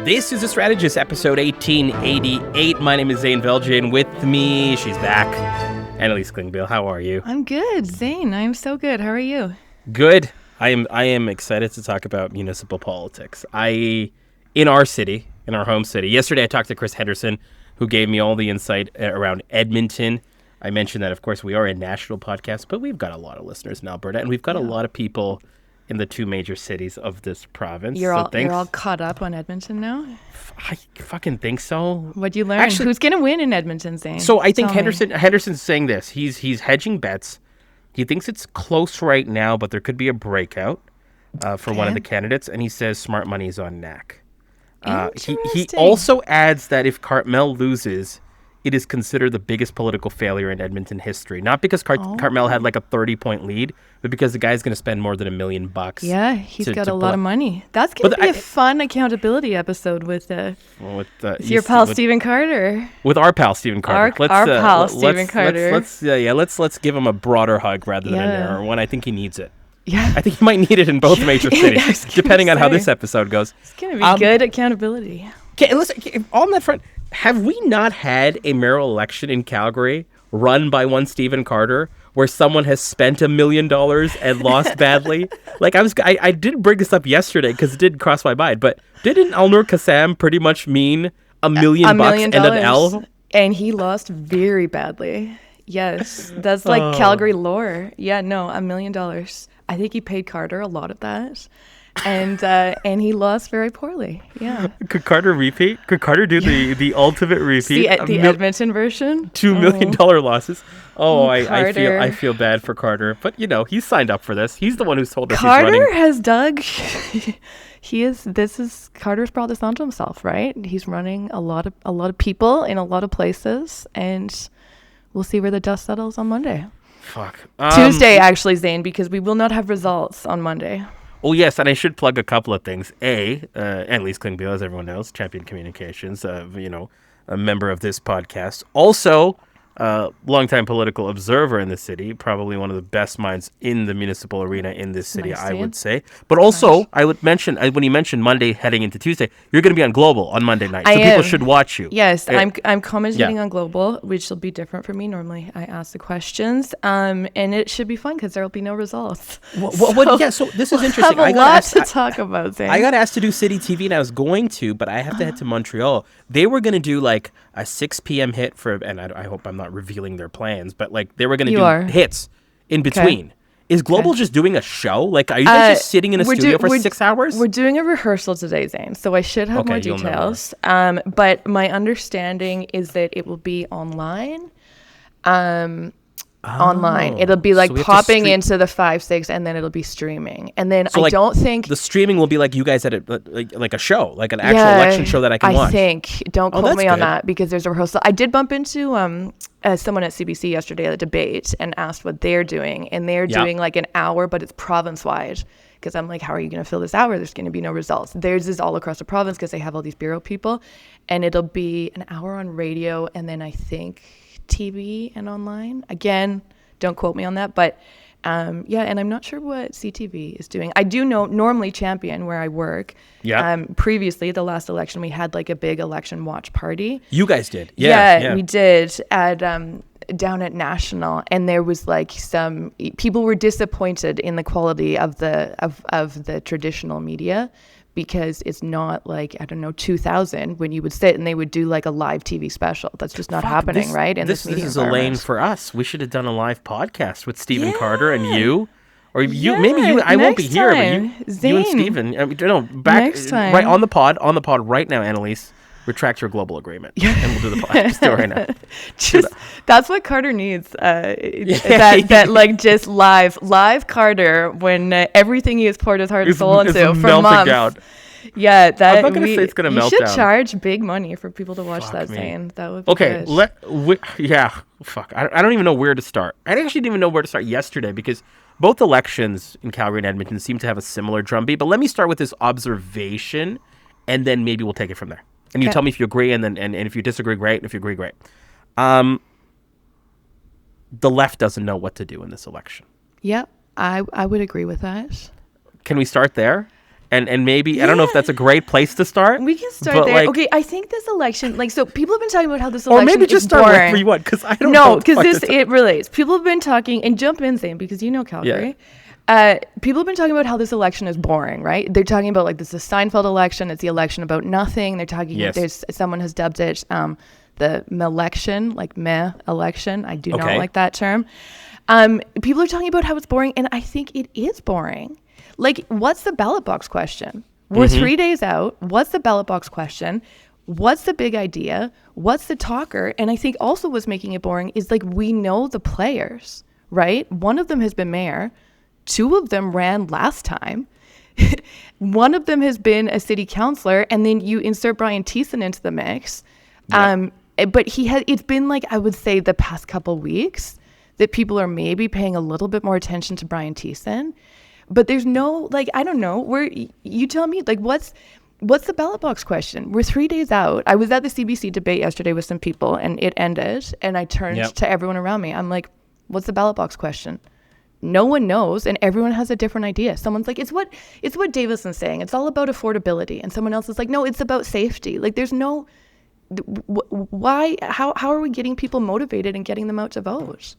This is The Strategist, episode 1888. My name is Zain Velji, and with me, she's back, Annalise Klingbeil. How are you? I'm good, Zain. I'm so good. How are you? Good. I am excited to talk about municipal politics. In our city, in our home city. Yesterday, I talked to Chris Henderson, who gave me all the insight around Edmonton. I mentioned that, of course, we are a national podcast, but we've got a lot of listeners in Alberta, and we've got a lot of people in the two major cities of this province. You're all caught up on Edmonton now? I fucking think so. What'd you learn? Actually, who's going to win in Edmonton, Zain? So I think Henderson's saying this. He's hedging bets. He thinks it's close right now, but there could be a breakout for one of the candidates, and he says smart money is on NAC. He also adds that if Cartmel loses, it is considered the biggest political failure in Edmonton history. Not because Cartmel had like a 30-point lead, but because the guy's going to spend more than $1 million. Yeah, he's got a lot of money. That's going to be a fun accountability episode with your pal Stephen Carter. With our pal Stephen Carter. Our pal Stephen Carter. Let's give him a broader hug rather than a narrower one. I think he needs it. Yeah, I think he might need it in both major cities, depending on how this episode goes. It's going to be good accountability. Okay, listen, on that front, have we not had a mayoral election in Calgary run by one Stephen Carter where someone has spent $1 million and lost badly? Like I did bring this up yesterday because it did cross my mind, but didn't Alnur Kassam pretty much mean $1 million bucks and an L? And he lost very badly. Yes, that's like Calgary lore. Yeah, no, $1 million. I think he paid Carter a lot of that. And he lost very poorly. Yeah. Could Carter repeat? Could Carter do the ultimate repeat? The Edmonton version? $2 million losses. I feel bad for Carter, but he's signed up for this. He's the one who's told us Carter he's running. Has dug. Carter's brought this onto himself, right? He's running a lot of people in a lot of places, and we'll see where the dust settles on Monday. Fuck. Tuesday, actually, Zain, because we will not have results on Monday. Oh, yes, and I should plug a couple of things. Annalise Klingbeil, as everyone knows, Champion Communications, a member of this podcast. Also, longtime political observer in the city, probably one of the best minds in the municipal arena in this city, I would say. But also, I would mention, when you mentioned Monday heading into Tuesday, you're going to be on Global on Monday night. So people should watch you. Yes, I'm commentating on Global, which will be different for me. Normally, I ask the questions, and it should be fun because there will be no results. So this is interesting. I got to talk about, Zain. I got asked to do City TV, and I was going to, but I have to head to Montreal. They were going to do like a 6 p.m. hit and I hope I'm not revealing their plans, but like they were going to do hits in between. Okay. Is Global just doing a show? Like, are you guys just sitting in a studio for 6 hours? We're doing a rehearsal today, Zain, so I should have more details. But my understanding is that it will be online. Online. It'll be like popping into the 5-6 and then it'll be streaming. And then I don't think the streaming will be like you guys at like a show, like an actual election show that I can watch. I think. Don't quote me on that because there's a rehearsal. I did bump into someone at CBC yesterday at a debate and asked what they're doing. And they're doing like an hour, but it's province-wide. Because I'm like, how are you going to fill this hour? There's going to be no results. Theirs is all across the province because they have all these bureau people. And it'll be an hour on radio and then I think TV and online. Again, don't quote me on that, but and I'm not sure what CTV is doing. I do know normally Champion, where I work. Yeah. Previously, the last election, we had like a big election watch party. You guys did, yeah. We did at down at National, and there was like some people were disappointed in the quality of the traditional media. Because it's not like, 2000 when you would sit and they would do like a live TV special. That's just not happening, right? In this is a lane for us. We should have done a live podcast with Stephen Carter and you. Or you, maybe you. I won't be here, but you and Stephen. Next time. Right on the pod right now, Annalise. Retract your Global agreement, and we'll do the podcast right now. That's what Carter needs. That like just live Carter when everything he has poured his heart and soul into for months. Down. Yeah, that I'm not gonna say it's gonna melt down. You should charge big money for people to watch that, Zain. That would be good. Fuck. I don't even know where to start. I actually didn't even know where to start yesterday because both elections in Calgary and Edmonton seem to have a similar drumbeat. But let me start with this observation, and then maybe we'll take it from there. And you tell me if you agree, and if you disagree, great. And if you agree, great. The left doesn't know what to do in this election. Yep, I would agree with that. Can we start there? And maybe, I don't know if that's a great place to start. We can start there. Okay, I think this election, so people have been talking about how this election is boring. Or maybe just start wherever you want, because I don't know. No, because it relates. People have been talking, and jump in, Zain, because you know Calgary. Yeah. People have been talking about how this election is boring, right? They're talking about, this is a Seinfeld election. It's the election about nothing. They're talking, someone has dubbed it the melection, meh election. I do not like that term. People are talking about how it's boring, and I think it is boring. What's the ballot box question? We're 3 days out. What's the ballot box question? What's the big idea? What's the talker? And I think also what's making it boring is we know the players, right? One of them has been mayor. 2 of them ran last time. One of them has been a city councillor, and then you insert Brian Thiessen into the mix. Yep. But it's been I would say the past couple weeks that people are maybe paying a little bit more attention to Brian Thiessen. But there's no, I don't know, you tell me, what's the ballot box question? We're 3 days out. I was at the CBC debate yesterday with some people, and it ended, and I turned to everyone around me. I'm like, what's the ballot box question? No one knows, and everyone has a different idea. Someone's like, it's what Davison's saying. It's all about affordability. And someone else is like, no, it's about safety. There's no, why, how are we getting people motivated and getting them out to vote?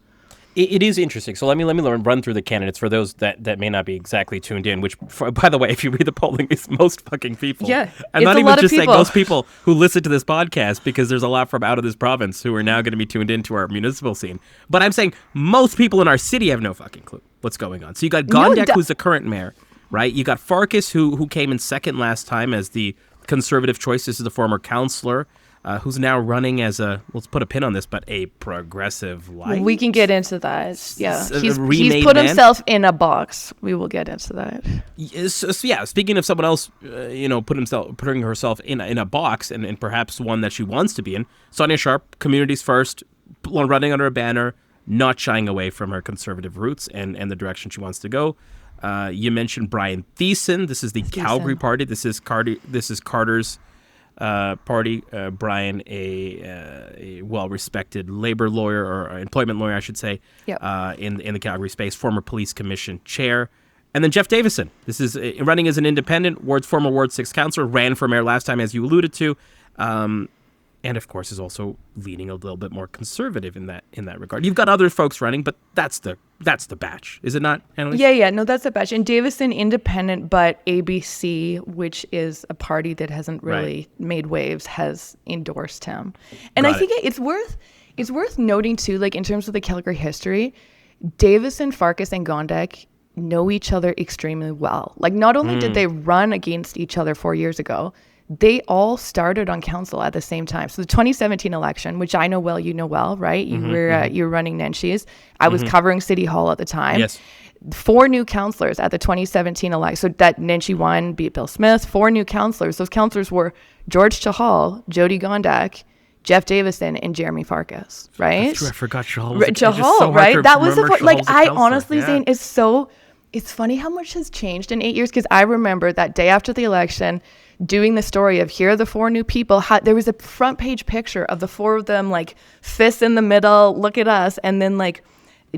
It is interesting. So let me run through the candidates for those that may not be exactly tuned in, which, by the way, if you read the polling, is most fucking people. Yeah, I'm not even just saying most people who listen to this podcast, because there's a lot from out of this province who are now going to be tuned into our municipal scene. But I'm saying most people in our city have no fucking clue what's going on. So you got Gondek, who's the current mayor, right? You got Farkas, who came in second last time as the conservative choice. This is the former councillor. Who's now running as let's put a pin on this, but a progressive light. We can get into that. Yeah, he's put himself in a box. We will get into that. So yeah, speaking of someone else, putting herself in a box, and perhaps one that she wants to be in. Sonia Sharp, Communities First, running under a banner, not shying away from her conservative roots and the direction she wants to go. You mentioned Brian Thiessen. This is the Calgary party. This is Carter's party. Brian, a well-respected labor lawyer, or employment lawyer, I should say, in the Calgary space, former police commission chair. And then Jeff Davison. This is running as an independent, former Ward 6 councillor, ran for mayor last time, as you alluded to, and of course is also leaning a little bit more conservative in that regard. You've got other folks running, but that's the batch, is it not, Annalise? Yeah, no, that's the batch. And Davison, independent, but ABC, which is a party that hasn't really made waves, has endorsed him. And I think it's worth noting too, in terms of the Calgary history, Davison, Farkas, and Gondek know each other extremely well. Not only did they run against each other 4 years ago, they all started on council at the same time. So the 2017 election, which I know well, you know well, right? You were running Nenshis. I was covering City Hall at the time. Yes. 4 new councillors at the 2017 election. So that Nenshi won, beat Bill Smith. 4 new councillors. Those councillors were George Chahal, Jody Gondek, Jeff Davison, and Jeremy Farkas, right? That's true. I forgot Chahal. Chahal, right? That was the point. I honestly saying it's funny how much has changed in 8 years, because I remember that day after the election doing the story of here are the 4 new people. There was a front page picture of the 4 of them, fists in the middle, look at us. And then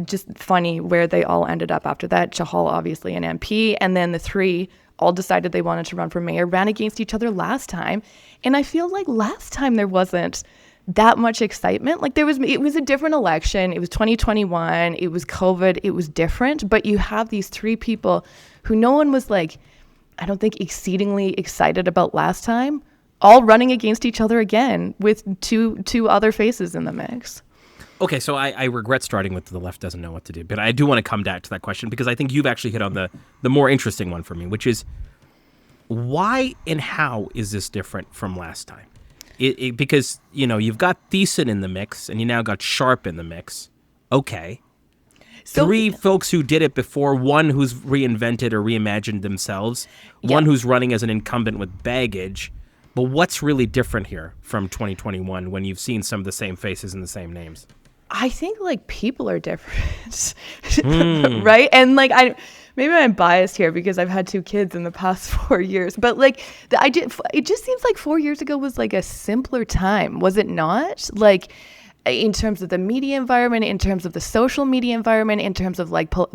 just funny where they all ended up after that. Chahal, obviously an MP. And then the 3 all decided they wanted to run for mayor, ran against each other last time. And I feel like last time there wasn't that much excitement. It was a different election. It was 2021. It was COVID. It was different. But you have these 3 people who no one was I don't think exceedingly excited about last time, all running against each other again with two other faces in the mix. Okay, so I regret starting with the left doesn't know what to do, but I do want to come back to that question, because I think you've actually hit on the more interesting one for me, which is why and how is this different from last time? Because, you've got Thiessen in the mix, and you now got Sharp in the mix. Okay. So, 3 folks who did it before, 1 who's reinvented or reimagined themselves, 1 who's running as an incumbent with baggage. But what's really different here from 2021 when you've seen some of the same faces and the same names? I think people are different, right? And maybe I'm biased here because I've had 2 kids in the past 4 years, but it just seems like 4 years ago was a simpler time, was it not? In terms of the media environment, in terms of the social media environment, in terms of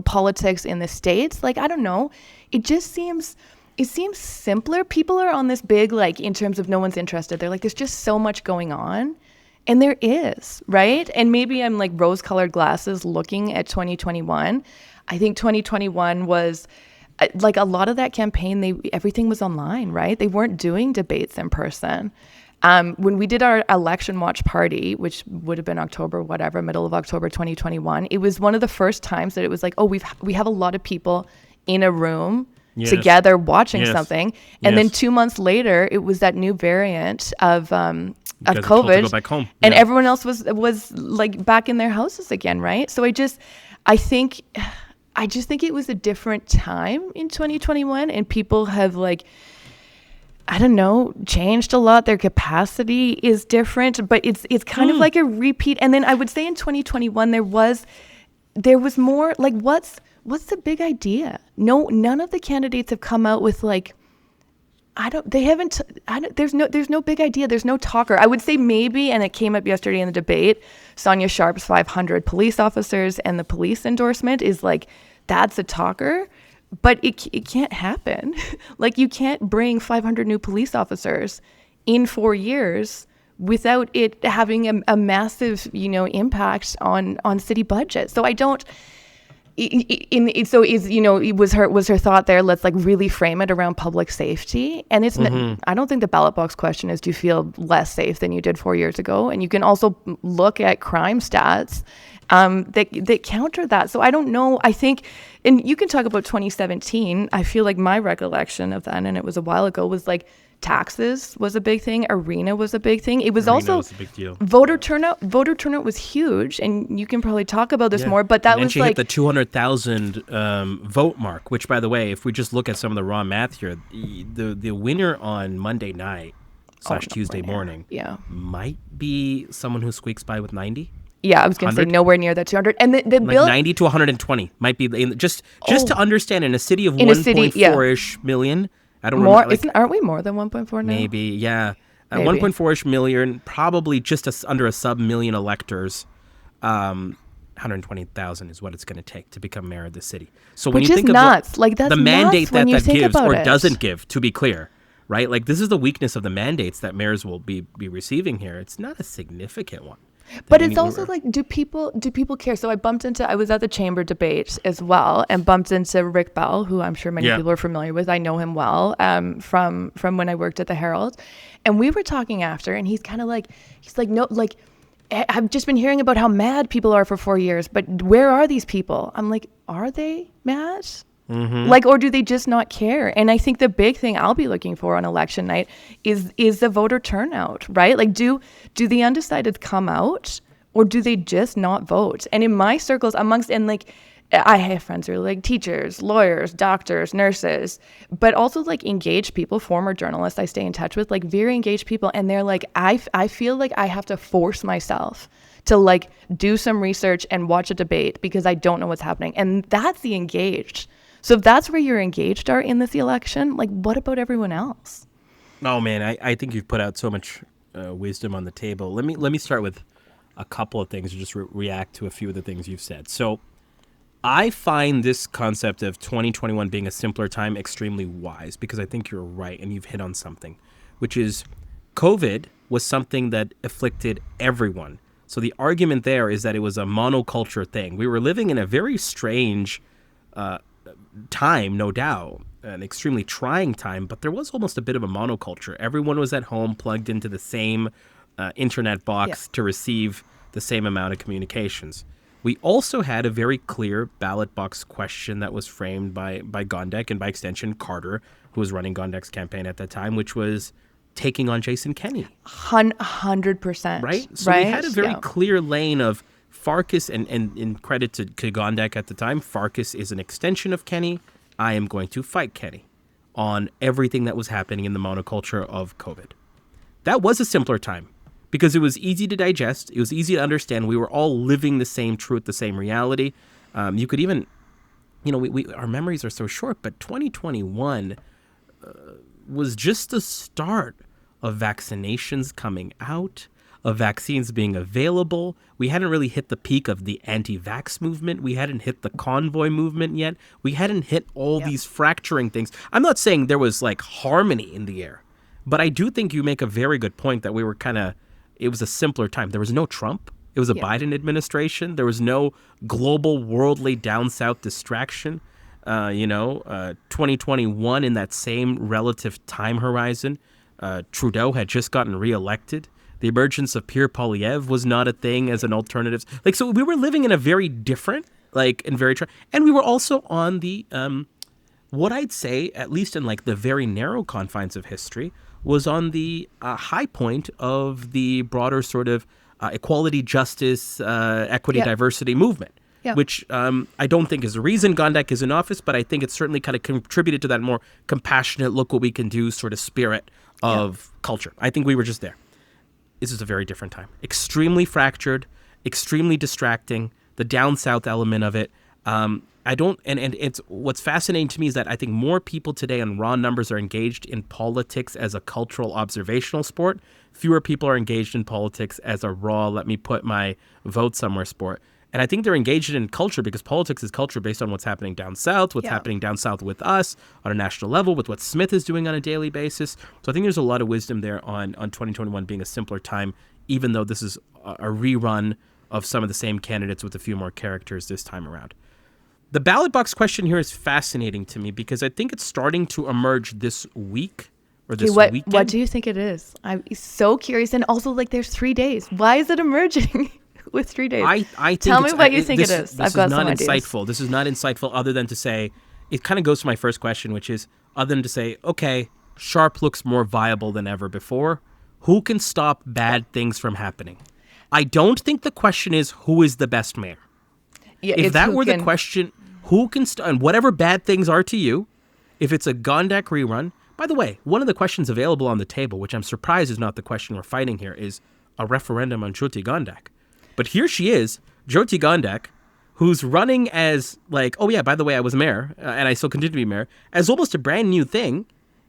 politics in the States, I don't know. It just seems it seems simpler. People are on this big, like, in terms of no one's interested. They're like, there's just so much going on. And there is, right? And maybe I'm like rose-colored glasses looking at 2021. I think 2021 was like a lot of that campaign, everything was online, right? They weren't doing debates in person. When we did our election watch party, which would have been October, whatever, middle of October 2021, it was one of the first times that it was like, oh, we have a lot of people in a room together watching something. And then 2 months later, it was that new variant of COVID, go back home. And everyone else was like back in their houses again, right? So I just think it was a different time in 2021, and people have, like, I don't know, changed a lot. Their capacity is different, but it's kind of like a repeat. And then I would say in 2021 there was more like, what's the big idea? No, none of the candidates have come out with, like, there's no big idea. There's no talker. I would say maybe, and it came up yesterday in the debate, Sonia Sharp's 500 police officers and the police endorsement is like, that's a talker, but it can't happen. Like, you can't bring 500 new police officers in 4 years without it having a massive, impact on city budget. So I don't. Was her thought there, let's like really frame it around public safety? And it's I don't think the ballot box question is, do you feel less safe than you did 4 years ago? And you can also look at crime stats that counter that. So I don't know. I think, and you can talk about 2017. I feel like my recollection of that, and it was a while ago, was like taxes was a big thing. Arena was a big thing. It was also a big deal. Voter turnout was huge, and you can probably talk about this more. But that was she like hit the 200,000 vote mark. Which, by the way, if we just look at some of the raw math here, the winner on Monday night / Tuesday morning, might be someone who squeaks by with 90. Yeah, I was going to say nowhere near that 200. And the like bill 90 to 120 might be just to understand, in a city of 1.4-ish million. I don't more. remember. Aren't we more than 1.4 now? Maybe, yeah. 1.4-ish million, probably just under a sub-million electors. 120,000 is what it's going to take to become mayor of the city. So when Which you is think nuts. of like that's the mandate that gives or doesn't give, to be clear, right? Like, this is the weakness of the mandates that mayors will be receiving here. It's not a significant one. But it's also like, do people care? So I was at the chamber debate as well, and bumped into Rick Bell, who I'm sure many people are familiar with. I know him well from when I worked at the Herald, and we were talking after, and he's like, no, like, I've just been hearing about how mad people are for 4 years, but where are these people? I'm like, are they mad? Mm-hmm. Like, or do they just not care? And I think the big thing I'll be looking for on election night is the voter turnout, right? Like, do the undecideds come out, or do they just not vote? And in my circles I have friends who are like teachers, lawyers, doctors, nurses, but also like engaged people, former journalists I stay in touch with, like very engaged people. And they're like, I feel like I have to force myself to like do some research and watch a debate because I don't know what's happening. And that's the engaged. So if that's where you're engaged are in this election, like, what about everyone else? Oh man, I think you've put out so much wisdom on the table. Let me start with a couple of things, or just react to a few of the things you've said. So I find this concept of 2021 being a simpler time extremely wise, because I think you're right, and you've hit on something, which is COVID was something that afflicted everyone. So the argument there is that it was a monoculture thing. We were living in a very strange time, no doubt, an extremely trying time, but there was almost a bit of a monoculture. Everyone was at home, plugged into the same internet box to receive the same amount of communications. We also had a very clear ballot box question that was framed by Gondek, and by extension Carter, who was running Gondek's campaign at that time, which was taking on Jason Kenney. 100%. Right? So we had a very clear lane of Farkas, and in credit to Gondek at the time, Farkas is an extension of Kenney. I am going to fight Kenney on everything that was happening in the monoculture of COVID. That was a simpler time because it was easy to digest. It was easy to understand. We were all living the same truth, the same reality. You could even, our memories are so short, but 2021 was just the start of vaccinations coming out, of vaccines being available. We hadn't really hit the peak of the anti-vax movement. We hadn't hit the convoy movement yet. We hadn't hit all these fracturing things. I'm not saying there was like harmony in the air, but I do think you make a very good point that we were it was a simpler time. There was no Trump. It was a Biden administration. There was no global, worldly down south distraction. 2021 in that same relative time horizon. Trudeau had just gotten reelected. The emergence of Pierre Poilievre was not a thing as an alternative. Like, so we were living in a very different, and we were also on the, what I'd say, at least in like the very narrow confines of history, was on the high point of the broader sort of equality, justice, equity, diversity movement. Yeah. Which I don't think is the reason Gondek is in office, but I think it's certainly kind of contributed to that more compassionate, look what we can do sort of spirit of culture. I think we were just there. This is a very different time. Extremely fractured, extremely distracting, the down south element of it. And it's what's fascinating to me is that I think more people today on raw numbers are engaged in politics as a cultural observational sport. Fewer people are engaged in politics as a raw, let me put my vote somewhere sport. And I think they're engaged in culture because politics is culture based on what's happening down south, what's happening down south with us on a national level, with what Smith is doing on a daily basis. So I think there's a lot of wisdom there on 2021 being a simpler time, even though this is a rerun of some of the same candidates with a few more characters this time around. The ballot box question here is fascinating to me because I think it's starting to emerge this week or this weekend. What do you think it is? I'm so curious. And also, like, there's 3 days. Why is it emerging? With 3 days. I think Tell me what you think it is. I've got some ideas. This is not insightful other than to say, it kind of goes to my first question, which is other than to say, okay, Sharp looks more viable than ever before. Who can stop bad things from happening? I don't think the question is who is the best mayor. Yeah, if that were the question, who can and whatever bad things are to you, if it's a Gondek rerun. By the way, one of the questions available on the table, which I'm surprised is not the question we're fighting here, is a referendum on Jyoti Gondek. But here she is, Jyoti Gondek, who's running as like, oh yeah, by the way, I was mayor, and I still continue to be mayor, as almost a brand new thing,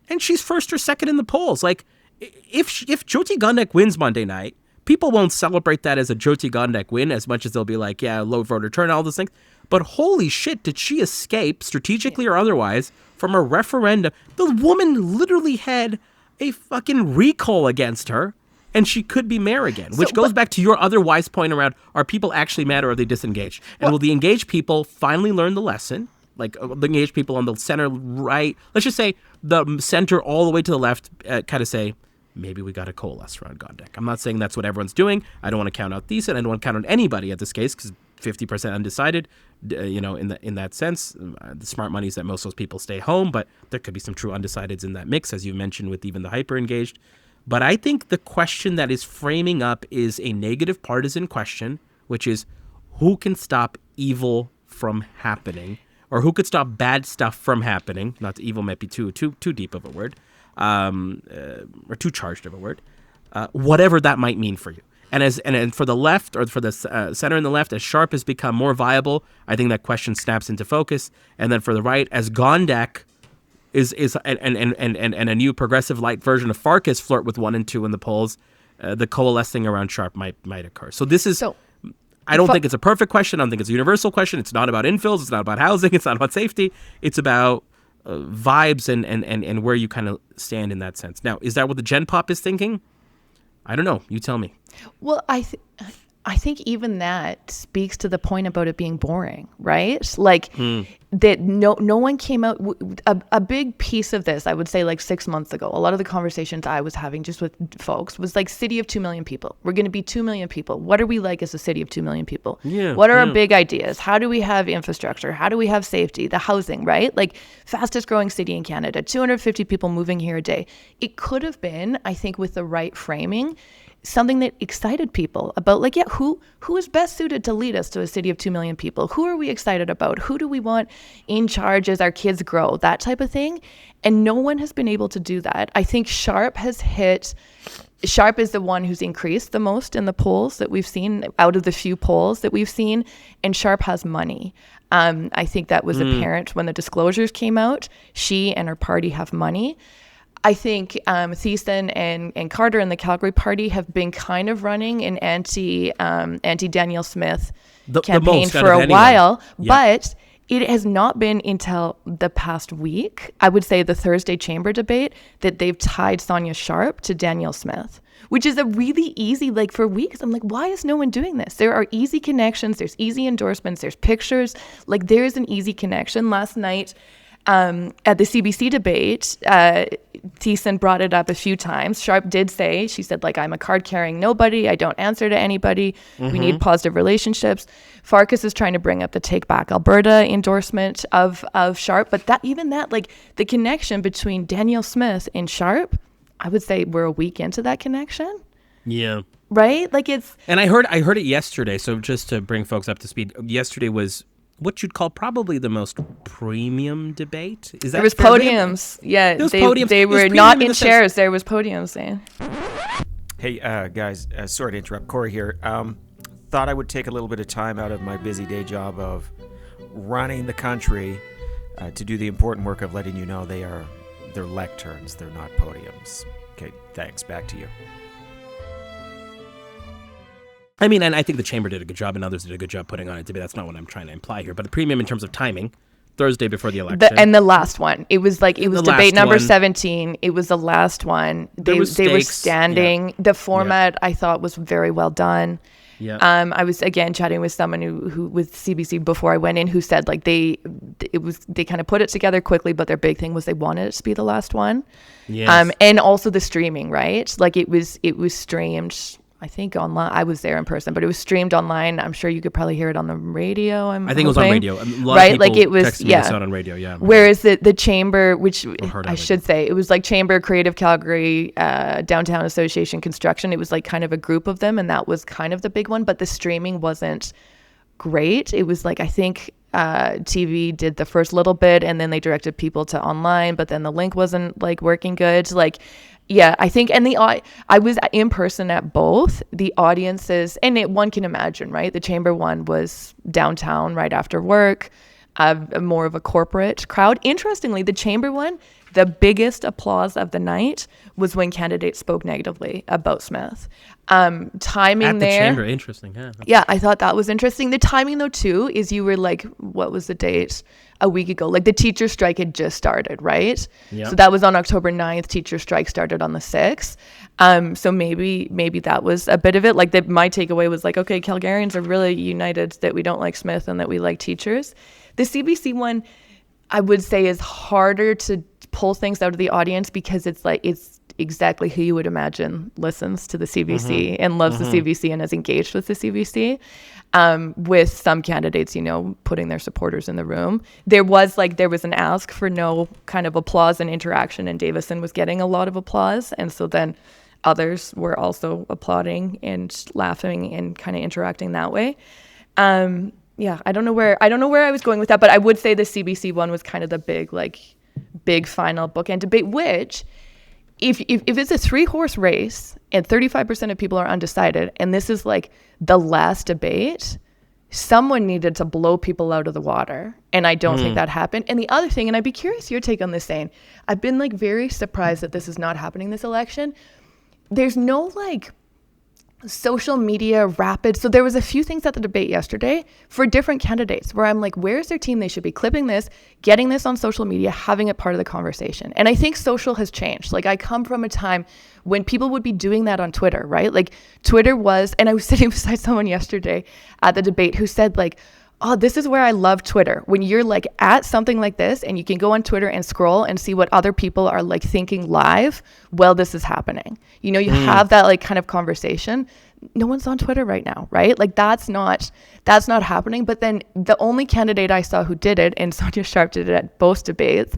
and she's first or second in the polls. Like, if Jyoti Gondek wins Monday night, people won't celebrate that as a Jyoti Gondek win as much as they'll be like, yeah, low voter turnout, all those things. But holy shit, did she escape, strategically or otherwise, from a referendum? The woman literally had a fucking recall against her. And she could be mayor again, which goes back to your other wise point around, are people actually mad or are they disengaged? And will the engaged people finally learn the lesson? Like the engaged people on the center right, let's just say the center all the way to the left kind of say, maybe we got to coalesce around Gondek. I'm not saying that's what everyone's doing. I don't want to count out Thiessen. I don't want to count on anybody at this case because 50% undecided, in that sense. The smart money is that most of those people stay home, but there could be some true undecideds in that mix, as you mentioned, with even the hyper-engaged. But I think the question that is framing up is a negative partisan question, which is who can stop evil from happening, or who could stop bad stuff from happening? Not that evil might be too deep of a word, or too charged of a word. Whatever that might mean for you. And for the left, or for the center and the left, as Sharp has become more viable, I think that question snaps into focus. And then for the right, as Gondek is and a new progressive light version of Farkas flirt with 1 and 2 in the polls, the coalescing around Sharp might occur. So this is, I don't think it's a perfect question. I don't think it's a universal question. It's not about infills. It's not about housing. It's not about safety. It's about vibes and where you kind of stand in that sense. Now, is that what the Gen Pop is thinking? I don't know. You tell me. Well, I think even that speaks to the point about it being boring, right? Like that no one came out. A big piece of this, I would say, like 6 months ago, a lot of the conversations I was having just with folks was like, city of 2 million people. We're going to be 2 million people. What are we like as a city of 2 million people? Yeah, what are our big ideas? How do we have infrastructure? How do we have safety? The housing, right? Like fastest growing city in Canada, 250 people moving here a day. It could have been, I think, with the right framing, something that excited people about, like, who is best suited to lead us to a city of 2 million people? Who are we excited about? Who do we want in charge as our kids grow? That type of thing. And no one has been able to do that. I think Sharp is the one who's increased the most in the polls that we've seen, out of the few polls that we've seen. And Sharp has money. I think that was apparent when the disclosures came out. She and her party have money. I think Thiessen and Carter and the Calgary Party have been kind of running an anti Danielle Smith campaign for a while, but it has not been until the past week, I would say the Thursday chamber debate, that they've tied Sonia Sharp to Danielle Smith, which is a really easy, like for weeks, I'm like, why is no one doing this? There are easy connections, there's easy endorsements, there's pictures, like there is an easy connection. Last night, at the CBC debate, Thiessen brought it up a few times. Sharp did say, she said, like, I'm a card-carrying nobody. I don't answer to anybody. We need positive relationships. Farkas is trying to bring up the Take Back Alberta endorsement of Sharp. But like, the connection between Danielle Smith and Sharp, I would say we're a week into that connection. Yeah. Right? Like, it's... And I heard it yesterday, so just to bring folks up to speed, yesterday was what you'd call probably the most premium debate. Is that there was podiums? Yeah, they were not in chairs. There was podiums. Hey guys, sorry to interrupt. Corey here. Thought I would take a little bit of time out of my busy day job of running the country to do the important work of letting you know they're lecterns. They're not podiums. Okay, thanks. Back to you. I mean, and I think the chamber did a good job and others did a good job putting on a debate. That's not what I'm trying to imply here. But the premium in terms of timing, Thursday before the election. And the last one. It was debate number 17. It was the last one. They were standing. Yeah. The format, I thought, was very well done. Yeah. I was, again, chatting with someone who with CBC before I went in, who said, like, they kind of put it together quickly, but their big thing was they wanted it to be the last one. Yes. And also the streaming, right? Like, it was streamed, I think, online. I was there in person, but it was streamed online. I'm sure you could probably hear it on the radio. I think it was on radio. A lot of people like it was, texted me on radio. Yeah. Whereas the chamber, which I should say, it was like Chamber Creative Calgary, Downtown Association Construction. It was like kind of a group of them, and that was kind of the big one. But the streaming wasn't great. It was like, I think TV did the first little bit, and then they directed people to online, but then the link wasn't like working good. Like, yeah, I think, and I was in person at both the audiences, and one can imagine, right? The chamber one was downtown right after work, more of a corporate crowd. Interestingly, the chamber one, the biggest applause of the night was when candidates spoke negatively about Smith. Timing at the there, chamber, interesting. Yeah, I thought that was interesting. The timing, though, too, is you were like, what was the date? A week ago, like the teacher strike had just started, right? Yep. So that was on October 9th. Teacher strike started on the 6th. So maybe that was a bit of it. Like my takeaway was like, okay, Calgarians are really united that we don't like Smith and that we like teachers. The CBC one, I would say, is harder to pull things out of the audience because it's exactly who you would imagine listens to the CBC and loves the CBC and is engaged with the CBC. With some candidates, putting their supporters in the room. There was an ask for no kind of applause and interaction, and Davison was getting a lot of applause. And so then others were also applauding and laughing and kind of interacting that way. Yeah, I don't know where I was going with that, but I would say the CBC one was kind of the big final bookend debate, which if it's a 3-horse race and 35% of people are undecided, and this is like the last debate, someone needed to blow people out of the water. And I don't think that happened. And the other thing, and I'd be curious your take on this, Zane, I've been very surprised that this is not happening this election. There's no social media rapid. So there was a few things at the debate yesterday for different candidates where I'm like, where's their team? They should be clipping this, getting this on social media, having it part of the conversation. And I think social has changed. I come from a time when people would be doing that on Twitter, right? Twitter was, and I was sitting beside someone yesterday at the debate who said oh, this is where I love Twitter. When you're at something like this and you can go on Twitter and scroll and see what other people are thinking live while this is happening. You have that kind of conversation. No one's on Twitter right now, right? That's not happening. But then the only candidate I saw who did it, and Sonia Sharp did it at both debates,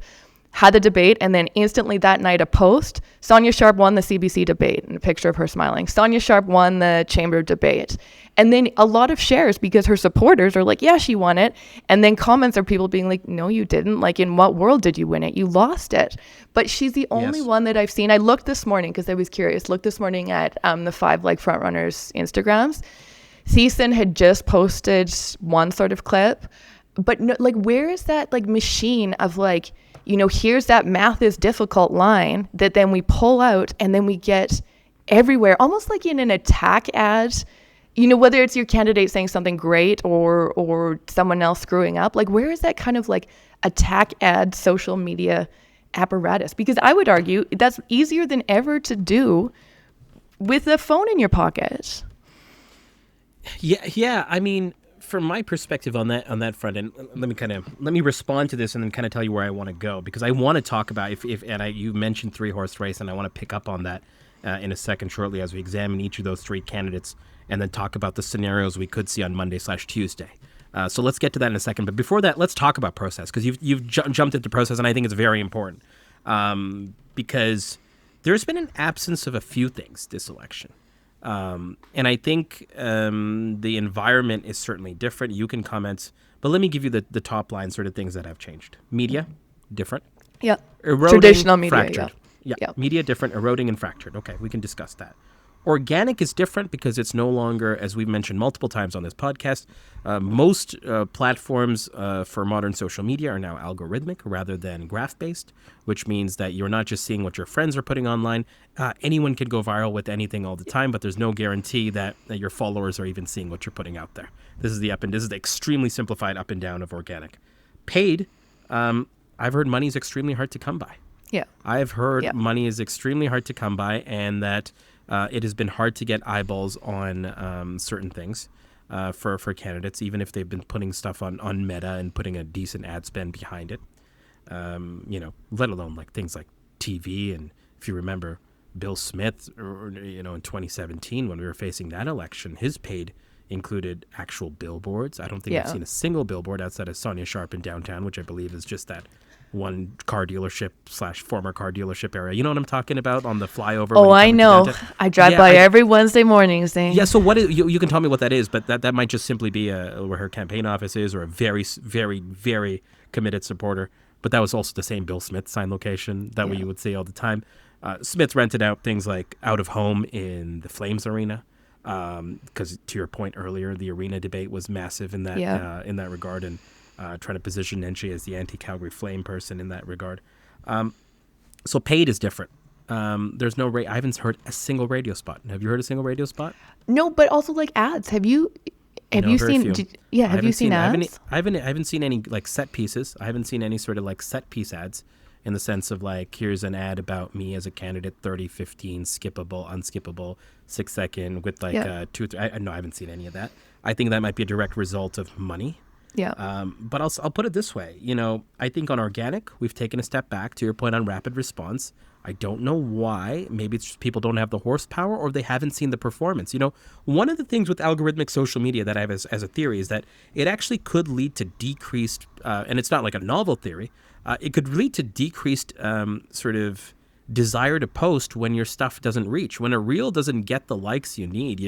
had the debate, and then instantly that night a post, Sonia Sharp won the CBC debate, and a picture of her smiling. Sonia Sharp won the chamber debate. And then a lot of shares because her supporters are yeah, she won it. And then comments are people being no, you didn't. In what world did you win it? You lost it. But she's the only one that I've seen. I looked this morning because I was curious. Looked this morning at the 5 frontrunners Instagrams. Thiessen had just posted one sort of clip. But no, where is that machine of here's that math is difficult line that then we pull out and then we get everywhere, almost like in an attack ad, whether it's your candidate saying something great or someone else screwing up, like where is that kind of like attack ad social media apparatus? Because I would argue that's easier than ever to do with a phone in your pocket. Yeah. I mean, from my perspective on that front, and let me respond to this and then kind of tell you where I want to go, because I want to talk about you mentioned 3-horse race, and I want to pick up on that in a second shortly as we examine each of those 3 candidates and then talk about the scenarios we could see on Monday/Tuesday. So let's get to that in a second. But before that, let's talk about process, because you've jumped into process, and I think it's very important because there's been an absence of a few things this election. And I think the environment is certainly different. You can comment, but let me give you the top line sort of things that have changed. Media, different. Yeah. Eroding, traditional media. fractured. Yeah. Media, different, eroding and fractured. Okay, we can discuss that. Organic is different because it's no longer, as we've mentioned multiple times on this podcast, most platforms for modern social media are now algorithmic rather than graph-based, which means that you're not just seeing what your friends are putting online. Anyone can go viral with anything all the time, but there's no guarantee that your followers are even seeing what you're putting out there. This is the extremely simplified up and down of organic. Paid, I've heard money is extremely hard to come by. Yeah. I've heard money is extremely hard to come by, and that it has been hard to get eyeballs on certain things for candidates, even if they've been putting stuff on Meta and putting a decent ad spend behind it. Let alone like things like TV. And if you remember Bill Smith, in 2017 when we were facing that election, his paid included actual billboards. I don't think I've seen a single billboard outside of Sonia Sharp in downtown, which I believe is just that one car dealership / former car dealership area. You know what I'm talking about on the flyover? Oh, I know. I drive by every Wednesday morning, Zane. Yeah, so what is, you can tell me what that is, but that might just simply be where her campaign office is, or a very, very, very committed supporter. But that was also the same Bill Smith sign location that we would see all the time. Smith rented out things like out of home in the Flames arena, because to your point earlier, the arena debate was massive in that regard, and trying to position Nenshi as the anti-Calgary Flame person in that regard. So paid is different. There's no I haven't heard a single radio spot. Have you heard a single radio spot? No, but also like ads. Have you seen? Have you seen ads? I haven't seen any like set pieces. I haven't seen any sort of like set piece ads in the sense of like, here's an ad about me as a candidate, 30, 15, skippable, unskippable, 6 second with like 2, 3. No, I haven't seen any of that. I think that might be a direct result of money. Yeah. But I'll put it this way. I think on organic, we've taken a step back. To your point on rapid response, I don't know why. Maybe it's just people don't have the horsepower, or they haven't seen the performance. One of the things with algorithmic social media that I have as a theory is that it actually could lead to decreased, and it's not like a novel theory, it could lead to decreased sort of desire to post when your stuff doesn't reach. When a reel doesn't get the likes you need,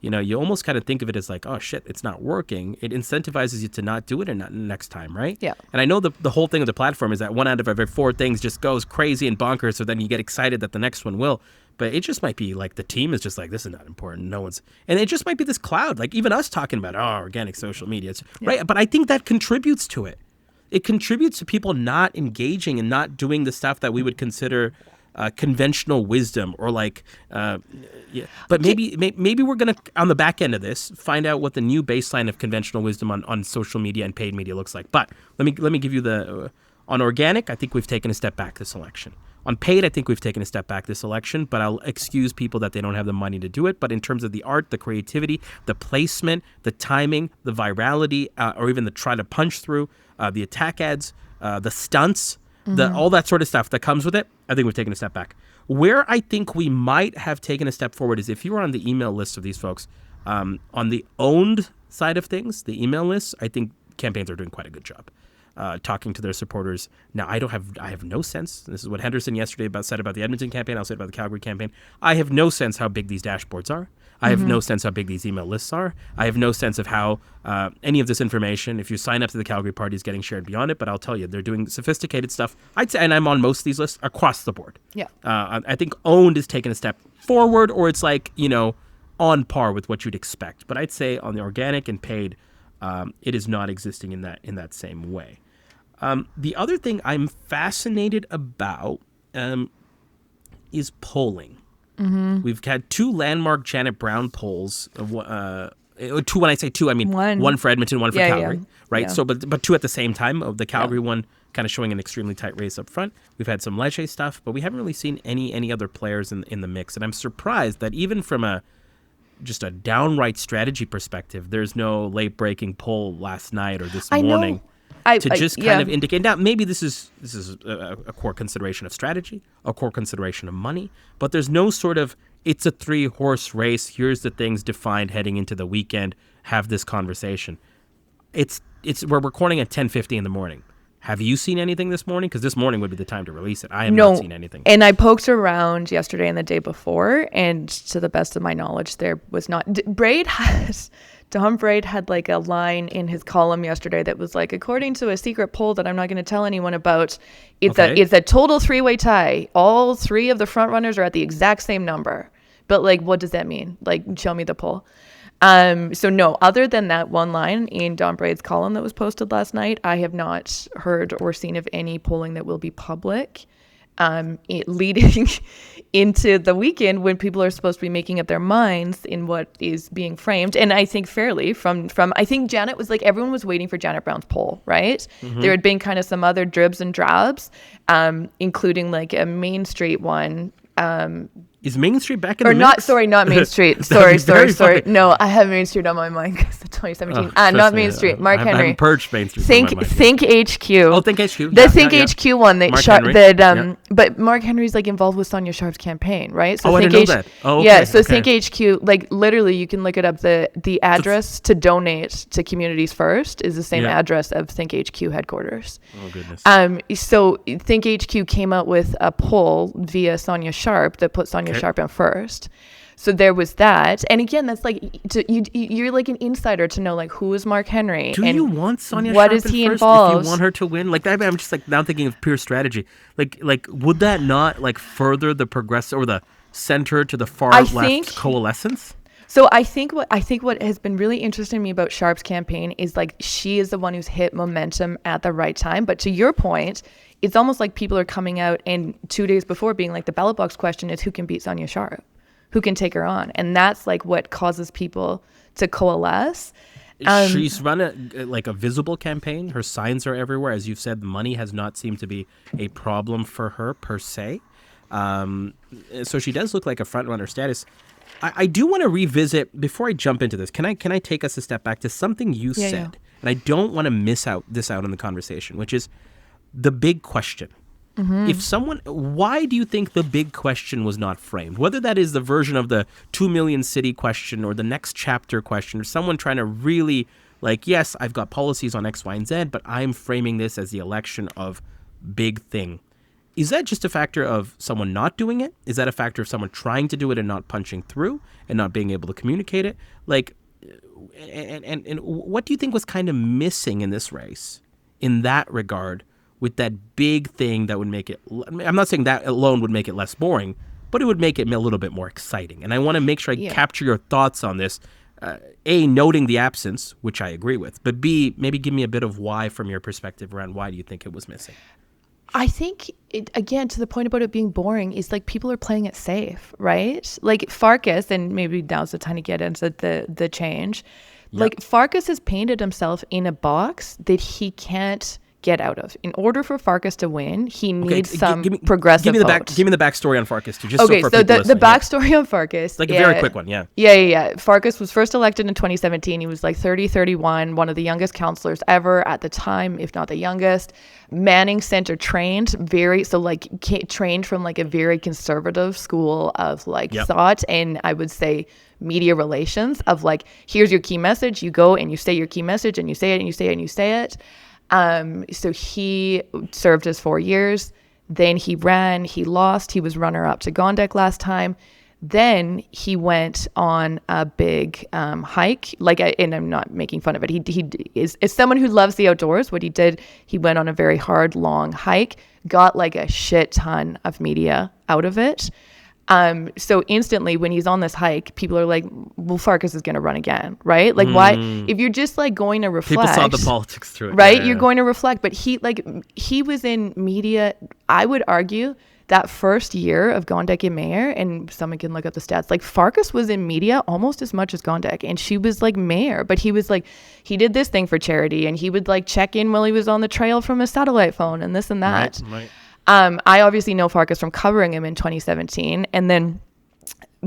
you almost kind of think of it as like, oh shit, it's not working. It incentivizes you to not do it and not next time, right? Yeah. And I know the whole thing of the platform is that 1 out of every 4 things just goes crazy and bonkers, so then you get excited that the next one will. But it just might be like the team is just like, this is not important. And it just might be this cloud, like even us talking about, organic social media, right? But I think that contributes to it. It contributes to people not engaging and not doing the stuff that we would consider conventional wisdom, or like, but maybe we're gonna, on the back end of this, find out what the new baseline of conventional wisdom on social media and paid media looks like. But let me give you the on organic. I think we've taken a step back this election. On paid, I think we've taken a step back this election, but I'll excuse people that they don't have the money to do it. But in terms of the art, the creativity, the placement, the timing, the virality, or even the try to punch through, the attack ads, the stunts, all that sort of stuff that comes with it, I think we've taken a step back. Where I think we might have taken a step forward is if you were on the email list of these folks, on the owned side of things, the email lists, I think campaigns are doing quite a good job talking to their supporters. Now, I have no sense. This is what Henderson yesterday said about the Edmonton campaign. I'll say about the Calgary campaign. I have no sense how big these dashboards are. I have no sense how big these email lists are. I have no sense of how any of this information, if you sign up to the Calgary party, is getting shared beyond it. But I'll tell you, they're doing sophisticated stuff. I'd say, and I'm on most of these lists across the board. Yeah. I think owned is taking a step forward, or it's like, on par with what you'd expect. But I'd say on the organic and paid, it is not existing in that same way. The other thing I'm fascinated about is polling. We've had 2 landmark Janet Brown polls. Two, when I say 2, I mean one for Edmonton, one for Calgary, right? Yeah. So, but 2 at the same time. Of the Calgary one, kind of showing an extremely tight race up front. We've had some Leger stuff, but we haven't really seen any other players in the mix. And I'm surprised that even from just a downright strategy perspective, there's no late breaking poll last night or this morning. To just kind of indicate. Now, maybe this is a core consideration of strategy, a core consideration of money, but there's no sort of, it's a 3-horse race, here's the things defined heading into the weekend, have this conversation. We're recording at 10:50 in the morning. Have you seen anything this morning? Because this morning would be the time to release it. I have not seen anything. And I poked around yesterday and the day before, and to the best of my knowledge, there was not. Tom Braid had like a line in his column yesterday that was like, according to a secret poll that I'm not going to tell anyone about, it's a total 3-way tie. All 3 of the front runners are at the exact same number. But like, what does that mean? Like, show me the poll. So no, other than that one line in Don Braid's column that was posted last night, I have not heard or seen of any polling that will be public. Leading into the weekend when people are supposed to be making up their minds in what is being framed, and I think fairly from I think Janet was like, everyone was waiting for Janet Brown's poll, right? There had been kind of some other dribs and drabs, including like a Main Street one. Is Main Street back in the mix? Not Main Street. Sorry. No, I have Main Street on my mind because of 2017. Not Main Street. Mark Henry. I haven't purged Main Street. Think HQ. Oh, Think HQ. The Think HQ one but Mark Henry's like involved with Sonia Sharp's campaign, right? So I didn't know that. Oh, okay. Yeah, so Think HQ, like literally you can look it up. The address to donate to Communities First is the same address of Think HQ headquarters. Oh, goodness. So Think HQ came out with a poll via Sonia Sharp that put Sonia Sharp in first. So there was that. And again, that's like, you're like an insider to know like, who is Mark Henry? Do you want Sonia Sharp is he first involved? If you want her to win? Like, I'm just like now thinking of pure strategy. Like would that not like further the progressive or the center to the far left coalescence? So I think what has been really interesting to me about Sharp's campaign is like, she is the one who's hit momentum at the right time. But to your point, it's almost like people are coming out and 2 days before being like, the ballot box question is who can beat Sonia Sharp, who can take her on, and that's like what causes people to coalesce. She's run a visible campaign. Her signs are everywhere. As you've said, money has not seemed to be a problem for her per se. So she does look like a front runner status. I do want to revisit before I jump into this. Can I take us a step back to something you said, and I don't want to miss out in the conversation, which is the big question. Why do you think the big question was not framed? Whether that is the version of the 2 million city question or the next chapter question, or someone trying to really like, yes, I've got policies on X, Y, and Z, but I'm framing this as the election of big thing. Is that just a factor of someone not doing it? Is that a factor of someone trying to do it and not punching through and not being able to communicate it? Like, and what do you think was kind of missing in this race in that regard with that big thing that would make it, I'm not saying that alone would make it less boring, but it would make it a little bit more exciting. And I want to make sure I capture your thoughts on this. A, noting the absence, which I agree with, but B, maybe give me a bit of why from your perspective around why do you think it was missing? I think, again, to the point about it being boring, is like people are playing it safe, right? Like Farkas, and maybe now's the time to get into the change. Yep. Like Farkas has painted himself in a box that he can't get out of. In order for Farkas to win, he needs progressive vote. Give me the backstory on Farkas too. So the backstory on Farkas, like a very quick one, Farkas was first elected in 2017. He was like 31, one of the youngest councillors ever at the time, if not the youngest. Manning Center trained, trained from like a very conservative school of thought, and I would say media relations of like, here's your key message, you go and you say your key message and you say it and you say it and you say it. So he served his 4 years. Then he ran, he lost. He was runner-up to Gondek last time. Then he went on a big hike. And I'm not making fun of it. He is someone who loves the outdoors. What he did, he went on a very hard, long hike, got like a shit ton of media out of it. So instantly when he's on this hike, people are like, well, Farkas is going to run again, right? Like why, if you're just like going to reflect. People saw the politics through it. Right? You're going to reflect. But he was in media, I would argue, that first year of Gondek in mayor, and someone can look up the stats, like Farkas was in media almost as much as Gondek, and she was like mayor, but he was like, he did this thing for charity, and he would like check in while he was on the trail from his satellite phone and this and that. Right. I obviously know Farkas from covering him in 2017, and then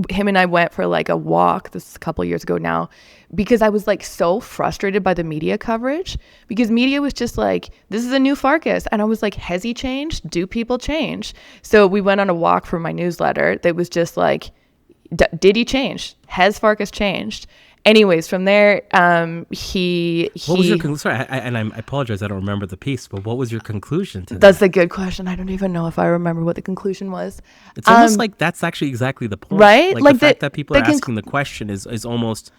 him and I went for like a walk, this is a couple years ago now, because I was like so frustrated by the media coverage, because media was just like, this is a new Farkas. And I was like, has he changed? Do people change? So we went on a walk for my newsletter that was just like, did he change? Has Farkas changed? Anyways, from there, What was your sorry, I apologize, I don't remember the piece, but what was your conclusion to that? That's a good question. I don't even know if I remember what the conclusion was. It's almost like that's actually exactly the point, right? Like the fact that people are asking the question is almost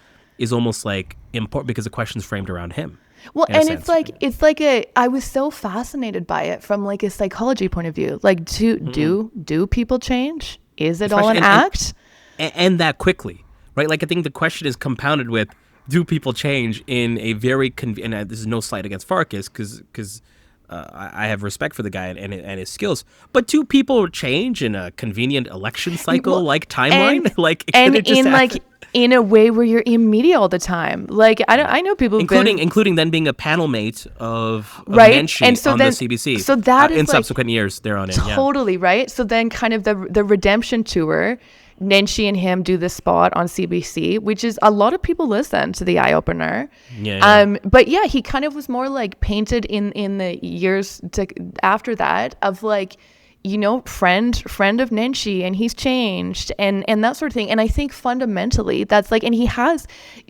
like important because the question's framed around him. Well, and it's like I was so fascinated by it from like a psychology point of view. Like, do people change? Is it all an act? And that quickly. Right, like I think the question is compounded with, do people change in a very and this is no slight against Farkas because I have respect for the guy and his skills, but do people change in a convenient election cycle like timeline? In a way where you're in media all the time. Like I know people including then being a panel mate of right, Nenshi and so on then, the CBC. So that is in subsequent years they're on it. Totally right. So then kind of the redemption tour. Nenshi and him do this spot on CBC, which is a lot of people listen to the eye opener. But yeah, he kind of was more like painted in the years after that of like, you know, friend of Nenshi, and he's changed and that sort of thing. And I think fundamentally that's like, and he has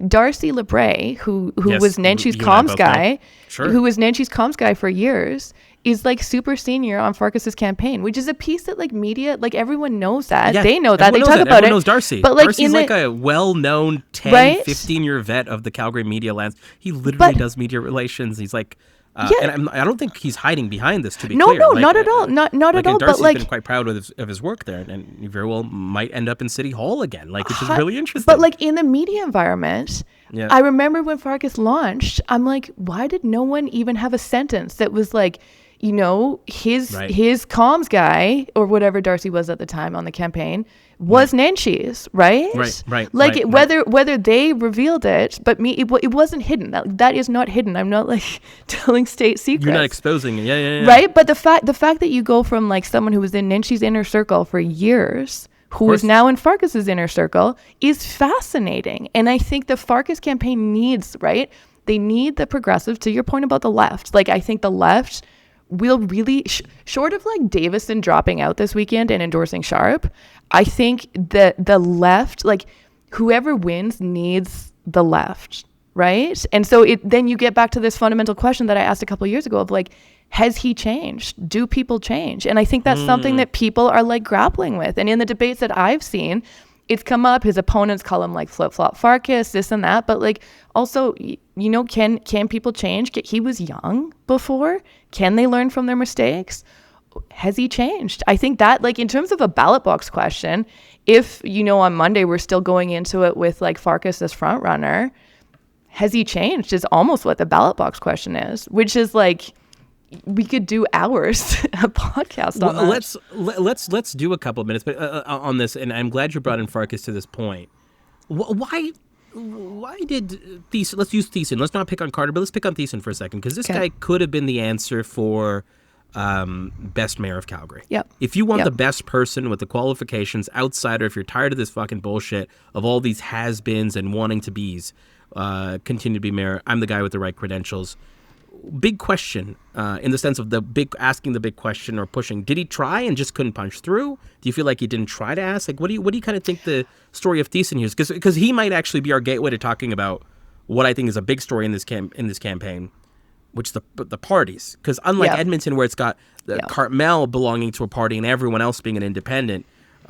Darcy LeBray, who was Nenshi's comms guy, who was Nenshi's comms guy for years, is like super senior on Farkas's campaign, which is a piece that like media, like everyone knows that. Yeah, they know that. They talk about everyone it. knows Darcy. But like Darcy's like a well-known 10, right? 15-year vet of the Calgary media lands. He literally does media relations. He's like, and I don't think he's hiding behind this, to be clear. No, not at all. Not at all. Darcy's but like, been quite proud of his work there, and he very well might end up in City Hall again, like, which is really interesting. But like in the media environment, I remember when Farkas launched, I'm like, why did no one even have a sentence that was like, you know, his comms guy or whatever Darcy was at the time on the campaign was Nenshi's, right? Right. Like whether they revealed it, but it wasn't hidden. That is not hidden. I'm not like telling state secrets. You're not exposing it. Yeah. Right. But the fact that you go from like someone who was in Nenshi's inner circle for years, who is now in Farkas's inner circle, is fascinating. And I think the Farkas campaign needs, right? They need the progressive, to your point about the left. Like I think the left will really, short of like Davison dropping out this weekend and endorsing Sharp, I think that the left, like whoever wins needs the left, right? And so then you get back to this fundamental question that I asked a couple of years ago of like, has he changed? Do people change? And I think that's something that people are like grappling with. And in the debates that I've seen, it's come up. His opponents call him like flip-flop Farkas, this and that. But like also, you know, can people change? He was young before. Can they learn from their mistakes? Has he changed? I think that like in terms of a ballot box question, if, you know, on Monday we're still going into it with like Farkas as front runner, has he changed is almost what the ballot box question is, which is like, we could do hours a podcast on that. Let's do a couple of minutes, but on this, and I'm glad you brought in Farkas to this point. Why did Thiessen? Let's use Thiessen. Let's not pick on Carter, but let's pick on Thiessen for a second, because this guy could have been the answer for best mayor of Calgary. Yep. If you want the best person with the qualifications, outsider, if you're tired of this fucking bullshit of all these has-beens and wanting to be's continue to be mayor, I'm the guy with the right credentials. Big question in the sense of asking the big question or pushing. Did he try and just couldn't punch through? Do you feel like he didn't try to ask? Like, what do you kind of think the story of Thiessen here is? Because he might actually be our gateway to talking about what I think is a big story in this campaign, which the parties. Because unlike Edmonton, where it's got the Cartmel belonging to a party and everyone else being an independent,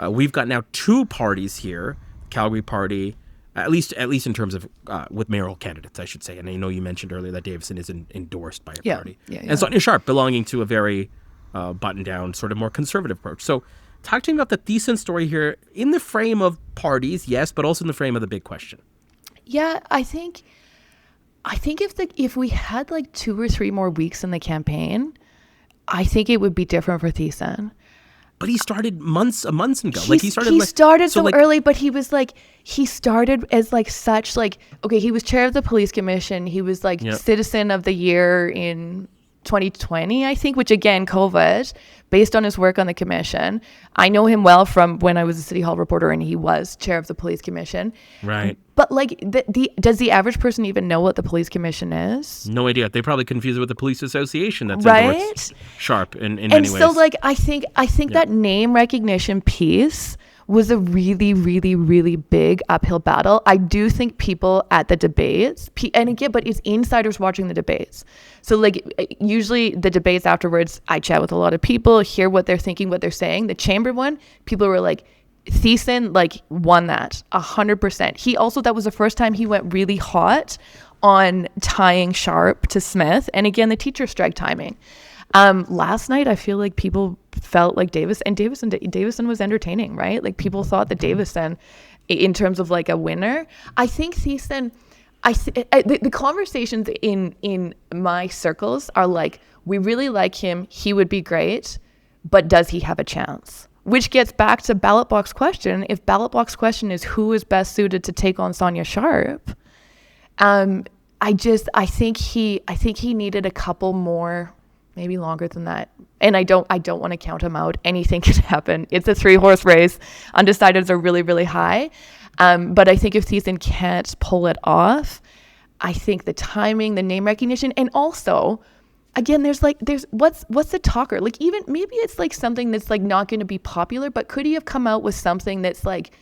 we've got now two parties here: Calgary Party. At least in terms of with mayoral candidates, I should say. And I know you mentioned earlier that Davison is endorsed by a party. And Sonia Sharp belonging to a very buttoned down, sort of more conservative approach. So Talk to me about the Thiessen story here in the frame of parties, yes, but also in the frame of the big question. Yeah, I think if we had like 2 or 3 more weeks in the campaign, I think it would be different for Thiessen. But he started months ago. He started so early, but he was like, he started as like such like, okay, he was chair of the police commission. He was like citizen of the year in 2020, I think, which again, COVID, based on his work on the commission. I know him well from when I was a City Hall reporter and he was chair of the police commission. Right. But like, does the average person even know what the police commission is? No idea. They probably confuse it with the police association that's right? Sharp in many ways. And so like, I think that name recognition piece was a really, really, really big uphill battle. I do think people at the debates, and again, but it's insiders watching the debates. So like usually the debates afterwards, I chat with a lot of people, hear what they're thinking, what they're saying. The chamber one, people were like, Thiessen like won that 100%. He also, that was the first time he went really hot on tying Sharp to Smith. And again, the teacher strike timing. Last night, I feel like people felt like Davison was entertaining, right? Like people thought that Davison, in terms of like a winner, I think Thiessen, the conversations in my circles are like, we really like him. He would be great, but does he have a chance? Which gets back to ballot box question. If ballot box question is who is best suited to take on Sonia Sharp, I think he needed a couple more, maybe longer than that. And I don't want to count him out. Anything could happen. It's a 3-horse race. Undecideds are really, really high. But I think if Thiessen can't pull it off, I think the timing, the name recognition, and also, again, there's what's the talker? Like even maybe it's like something that's like not going to be popular, but could he have come out with something that's like,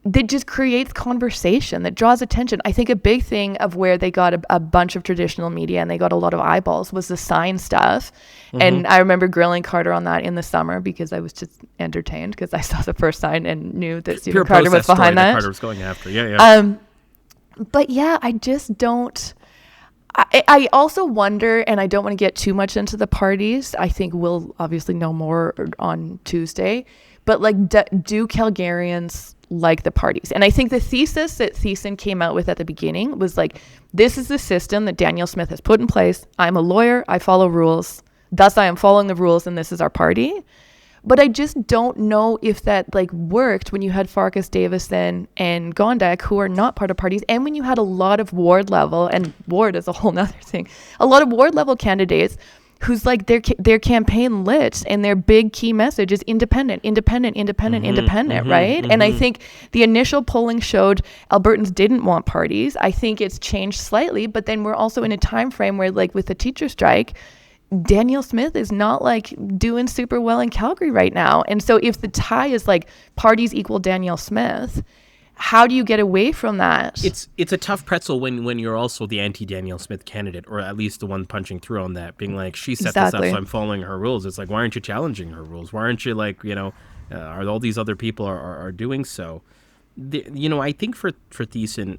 that just creates conversation, that draws attention? I think a big thing of where they got a bunch of traditional media and they got a lot of eyeballs was the sign stuff. Mm-hmm. And I remember grilling Carter on that in the summer because I was just entertained because I saw the first sign and knew that Stephen Carter was behind that. Carter was going after. Yeah. But yeah, I just don't. I also wonder, and I don't want to get too much into the parties. I think we'll obviously know more on Tuesday. But like, do Calgarians like the parties? And I think the thesis that Thiessen came out with at the beginning was like, this is the system that Danielle Smith has put in place. I'm a lawyer. I follow rules. Thus, I am following the rules, and this is our party. But I just don't know if that like worked when you had Farkas, Davison, and Gondek, who are not part of parties, and when you had a lot of ward level, and ward is a whole nother thing, a lot of ward level candidates who's like their campaign lit and their big key message is independent, right? And I think the initial polling showed Albertans didn't want parties. I think it's changed slightly, but then we're also in a time frame where like with the teacher strike, Danielle Smith is not like doing super well in Calgary right now. And so if the tie is like parties equal Danielle Smith, how do you get away from that? It's a tough pretzel when you're also the anti-Danielle Smith candidate, or at least the one punching through on that, being like, she set this up, so I'm following her rules. It's like, why aren't you challenging her rules? Why aren't you like, are all these other people are doing so? I think for Thiessen,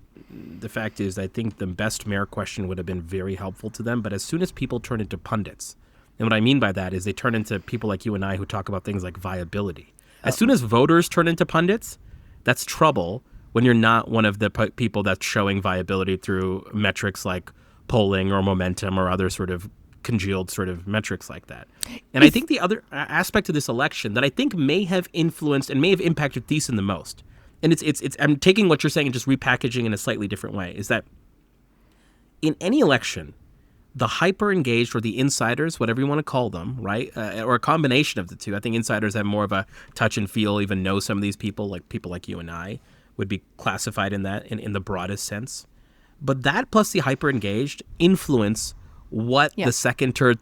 the fact is, I think the best mayor question would have been very helpful to them. But as soon as people turn into pundits, and what I mean by that is they turn into people like you and I who talk about things like viability. As soon as voters turn into pundits, that's trouble when you're not one of the people that's showing viability through metrics like polling or momentum or other sort of congealed sort of metrics like that. And I think the other aspect of this election that I think may have influenced and may have impacted Thiessen the most, and it's I'm taking what you're saying and just repackaging in a slightly different way, is that in any election, the hyper-engaged or the insiders, whatever you want to call them, right, or a combination of the two. I think insiders have more of a touch and feel, even know some of these people like you and I would be classified in that in the broadest sense. But that plus the hyper-engaged influence what the second, third,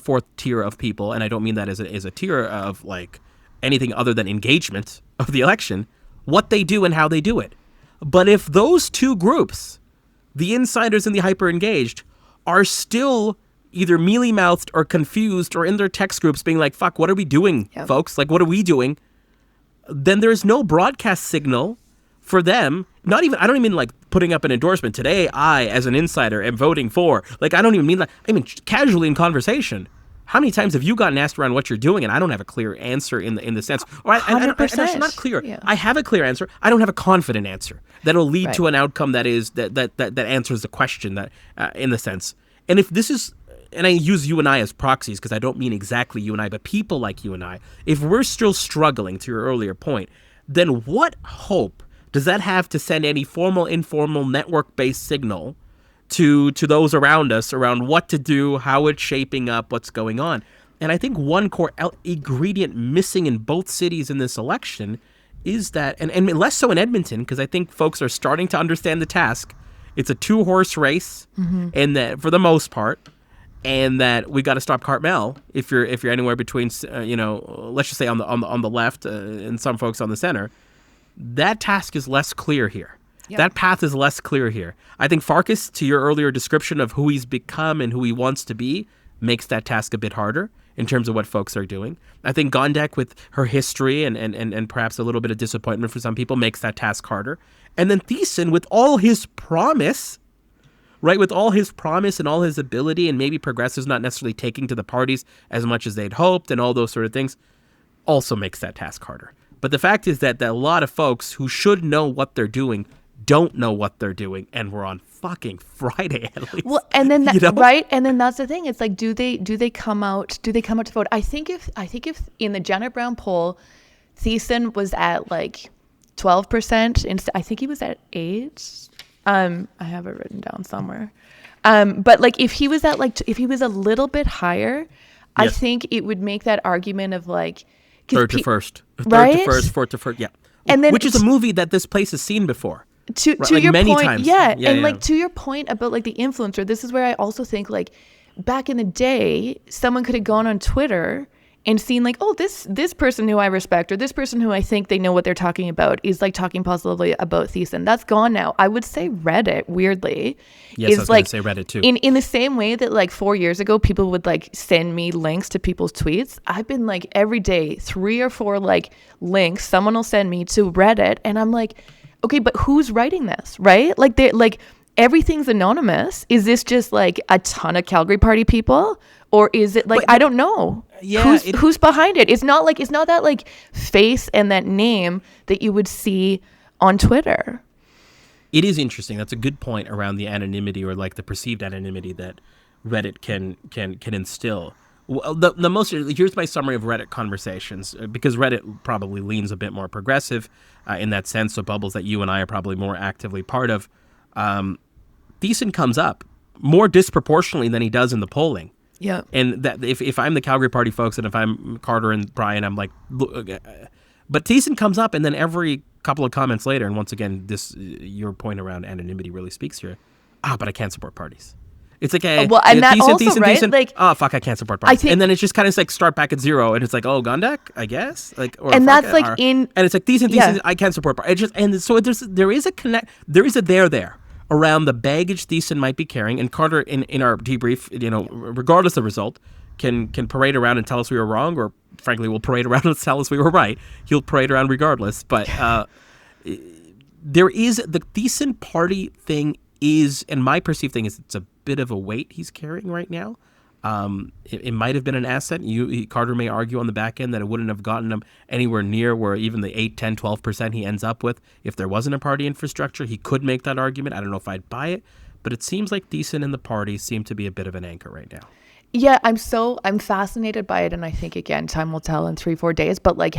fourth tier of people, and I don't mean that as a tier of like anything other than engagement of the election, what they do and how they do it. But if those two groups, the insiders and the hyper-engaged, are still either mealy-mouthed or confused or in their text groups being like, fuck, what are we doing, folks? Like, what are we doing? Then there's no broadcast signal for them. I don't even mean like putting up an endorsement. Today, I, as an insider, am voting for. Like, I don't even mean that. I mean, casually in conversation. How many times have you gotten asked around what you're doing, and I don't have a clear answer in the sense, or I not clear. Yeah. I have a clear answer. I don't have a confident answer that'll lead to an outcome that is that answers the question that in the sense. And if this is, and I use you and I as proxies because I don't mean exactly you and I, but people like you and I, if we're still struggling, to your earlier point, then what hope does that have to send any formal, informal, network-based signal to those around us around what to do, how it's shaping up, what's going on? And I think one core ingredient missing in both cities in this election is that, and less so in Edmonton, because I think folks are starting to understand the task. It's a 2-horse race, and that for the most part, and that we got to stop Cartmel if you're anywhere between, let's just say on the left, and some folks on the center. That task is less clear here. Yep. That path is less clear here. I think Farkas, to your earlier description of who he's become and who he wants to be, makes that task a bit harder in terms of what folks are doing. I think Gondek, with her history and perhaps a little bit of disappointment for some people, makes that task harder. And then Thiessen, with all his promise, right, with all his promise and all his ability, and maybe progressives not necessarily taking to the parties as much as they'd hoped and all those sort of things, also makes that task harder. But the fact is that a lot of folks who should know what they're doing don't know what they're doing, and we're on fucking Friday at least. Well, and then right, and then that's the thing. It's like, do they come out to vote? I think if in the Janet Brown poll, Thiessen was at like 12%. I think he was at 8%. I have it written down somewhere. But like if he was at if he was a little bit higher, yes, I think it would make that argument of like third to first, fourth to first, yeah. And then which is a movie that this place has seen before. To like your many point, times. Like to your point about like the influencer, this is where I also think like back in the day, someone could have gone on Twitter and seen like, oh, this person who I respect or this person who I think they know what they're talking about is like talking positively about Thiessen. That's gone now. I would say Reddit, weirdly, yes, is I was like say Reddit too. In the same way that like 4 years ago people would like send me links to people's tweets. I've been like every day 3 or 4 like links someone will send me to Reddit, and I'm like, okay, but who's writing this, right? Like they like everything's anonymous. Is this just like a ton of Calgary Party people, or is it like, I don't know. Yeah, who's behind it? It's not that like face and that name that you would see on Twitter. It is interesting. That's a good point around the anonymity, or like the perceived anonymity that Reddit can instill. Well, the most, here's my summary of Reddit conversations, because Reddit probably leans a bit more progressive in that sense. So bubbles that you and I are probably more actively part of. Thiessen comes up more disproportionately than he does in the polling. Yeah. And that if I'm the Calgary Party folks, and if I'm Carter and Brian, I'm like, look, but Thiessen comes up, and then every couple of comments later, and once again, your point around anonymity really speaks here. But I can't support parties. It's like and that also, right? Like, oh fuck, I can't support parties. And then it's just kind of like start back at zero, and it's like, oh, Gondek, I guess, like, or and that's like and it's like Thiessen, I can't support parties. It just, and so there is a there around the baggage Thiessen might be carrying, and Carter in our debrief, regardless of result, can parade around and tell us we were wrong, or frankly will parade around and tell us we were right. He'll parade around regardless, but there is the Thiessen party thing is, and my perceived thing is, it's a bit of a weight he's carrying right now. It might have been an asset. Carter may argue on the back end that it wouldn't have gotten him anywhere near where even the 8, 10, 12% he ends up with if there wasn't a party infrastructure. He could make that argument. I don't know if I'd buy it, but it seems like Thiessen and the party seem to be a bit of an anchor right now. Yeah, I'm fascinated by it, and I think again time will tell in 3-4 days, but like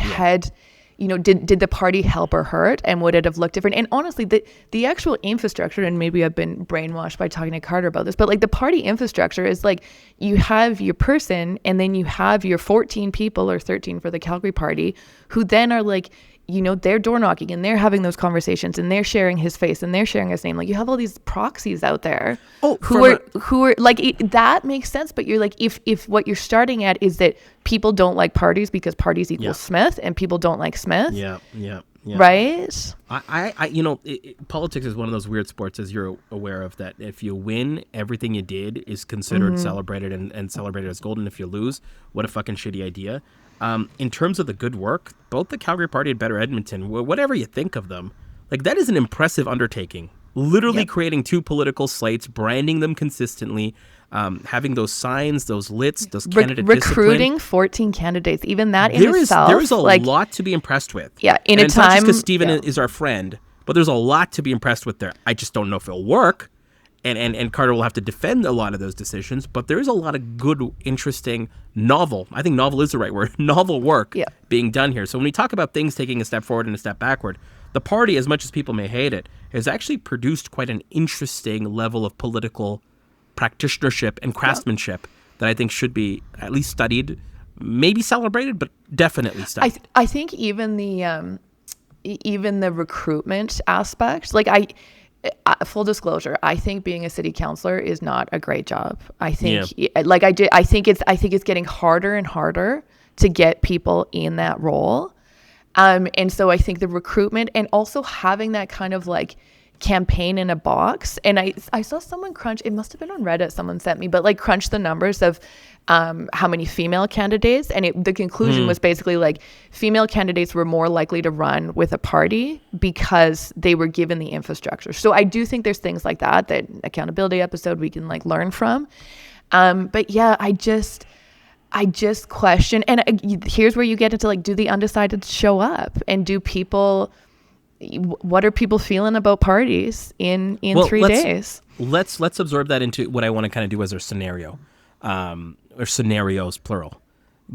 did the party help or hurt, and would it have looked different? And honestly, the actual infrastructure, and maybe I've been brainwashed by talking to Carter about this, but like the party infrastructure is like, you have your person, and then you have your 14 people or 13 for the Calgary Party, who then are like, they're door knocking, and they're having those conversations, and they're sharing his face, and they're sharing his name. Like, you have all these proxies out there who are like, that makes sense. But you're like, if what you're starting at is that people don't like parties because parties equal Smith, and people don't like Smith. Yeah. Right. Politics is one of those weird sports, as you're aware of, that if you win, everything you did is considered celebrated and celebrated as golden. If you lose, what a fucking shitty idea. In terms of the good work, both the Calgary Party and Better Edmonton, whatever you think of them, like, that is an impressive undertaking. Literally creating 2 political slates, branding them consistently, having those signs, those lits, those candidate recruiting discipline. 14 candidates, even that in itself. There is a lot to be impressed with. Yeah, and it's not just because Stephen is our friend, but there's a lot to be impressed with there. I just don't know if it'll work. And Carter will have to defend a lot of those decisions, but there is a lot of good, interesting novel. I think novel is the right word. Novel work being done here. So when we talk about things taking a step forward and a step backward, the party, as much as people may hate it, has actually produced quite an interesting level of political practitionership and craftsmanship that I think should be at least studied, maybe celebrated, but definitely studied. I think even the recruitment aspect, like full disclosure, I think being a city councillor is not a great job. I think I think it's getting harder and harder to get people in that role. And so I think the recruitment and also having that kind of like campaign in a box. And I saw someone crunch, it must have been on Reddit, someone sent me, but like crunch the numbers of how many female candidates. And the conclusion was basically like female candidates were more likely to run with a party because they were given the infrastructure. So I do think there's things like that accountability episode we can like learn from. But yeah, I just question, and here's where you get into like, do the undecided show up, and what are people feeling about parties in 3 days? Let's absorb that into what I want to kind of do as our scenario, or scenarios plural.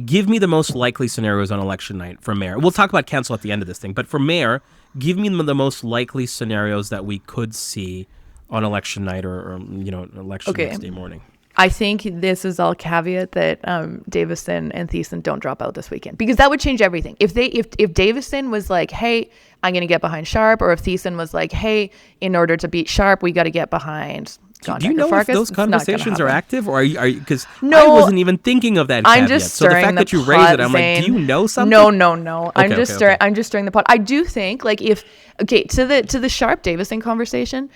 Give me the most likely scenarios on election night for mayor. We'll talk about council at the end of this thing, but for mayor, give me the most likely scenarios that we could see on election night or election next day morning. I think this is all caveat that Davison and Thiessen don't drop out this weekend, because that would change everything. If Davison was like, hey, I'm going to get behind Sharp, or if Thiessen was like, hey, in order to beat Sharp, we got to get behind Gondek. Do you know if those conversations are active, or are you? Because no, I wasn't even thinking of that. I'm just so the fact that you raise it, I'm like, do you know something? No. I'm just stirring the pot. I do think like to the Sharp Davison conversation.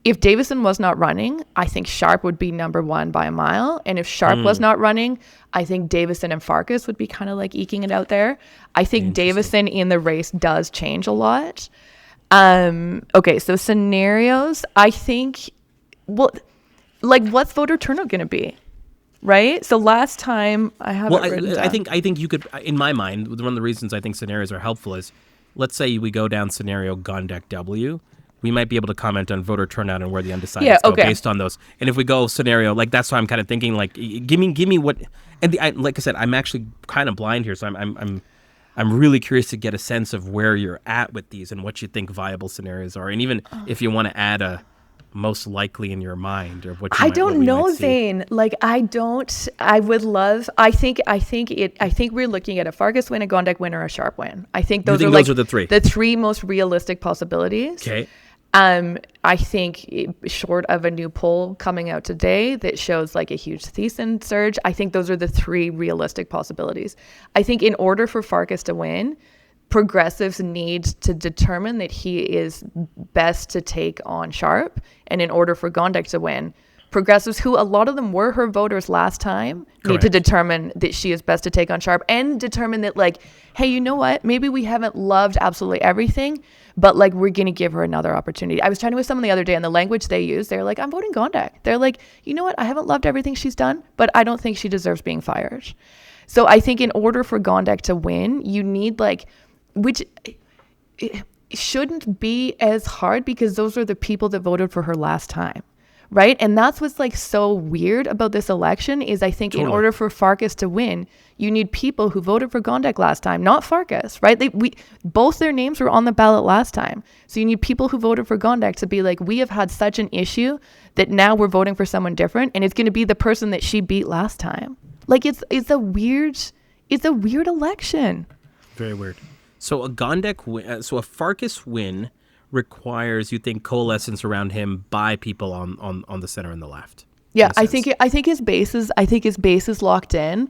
If Davison was not running, I think Sharp would be number one by a mile. And if Sharp was not running, I think Davison and Farkas would be kind of like eking it out there. I think Davison in the race does change a lot. Okay, so scenarios, I think, what's voter turnout going to be? Right? So last time I have written down. I think you could, in my mind, one of the reasons I think scenarios are helpful is, let's say we go down scenario Gondek W. We might be able to comment on voter turnout and where the undecideds go based on those. And if we go scenario, like that's why I'm kind of thinking, like, give me what. And like I said, I'm actually kind of blind here, so I'm really curious to get a sense of where you're at with these and what you think viable scenarios are, and even if you want to add a most likely in your mind, or what you I don't know, Zain. Like I would love. I think we're looking at a Farkas win, a Gondek win, or a Sharp win. I think those are the three most realistic possibilities. Okay. I think short of a new poll coming out today that shows like a huge Thiessen surge, I think those are the three realistic possibilities. I think in order for Farkas to win, progressives need to determine that he is best to take on Sharp. And in order for Gondek to win, progressives, who a lot of them were her voters last time, need to determine that she is best to take on Sharp, and determine that like, hey, you know what? Maybe we haven't loved absolutely everything, but like we're going to give her another opportunity. I was chatting with someone the other day, and the language they use, they're like, I'm voting Gondek. They're like, you know what? I haven't loved everything she's done, but I don't think she deserves being fired. So I think in order for Gondek to win, you need like, which it shouldn't be as hard because those are the people that voted for her last time. Right. And that's what's like so weird about this election is I think in order for Farkas to win, you need people who voted for Gondek last time, not Farkas. Right. Both their names were on the ballot last time. So you need people who voted for Gondek to be like, we have had such an issue that now we're voting for someone different. And it's going to be the person that she beat last time. Like it's a weird election. Very weird. So a Farkas win requires, you think, coalescence around him by people on the center and the left. Yeah, I think his base is locked in,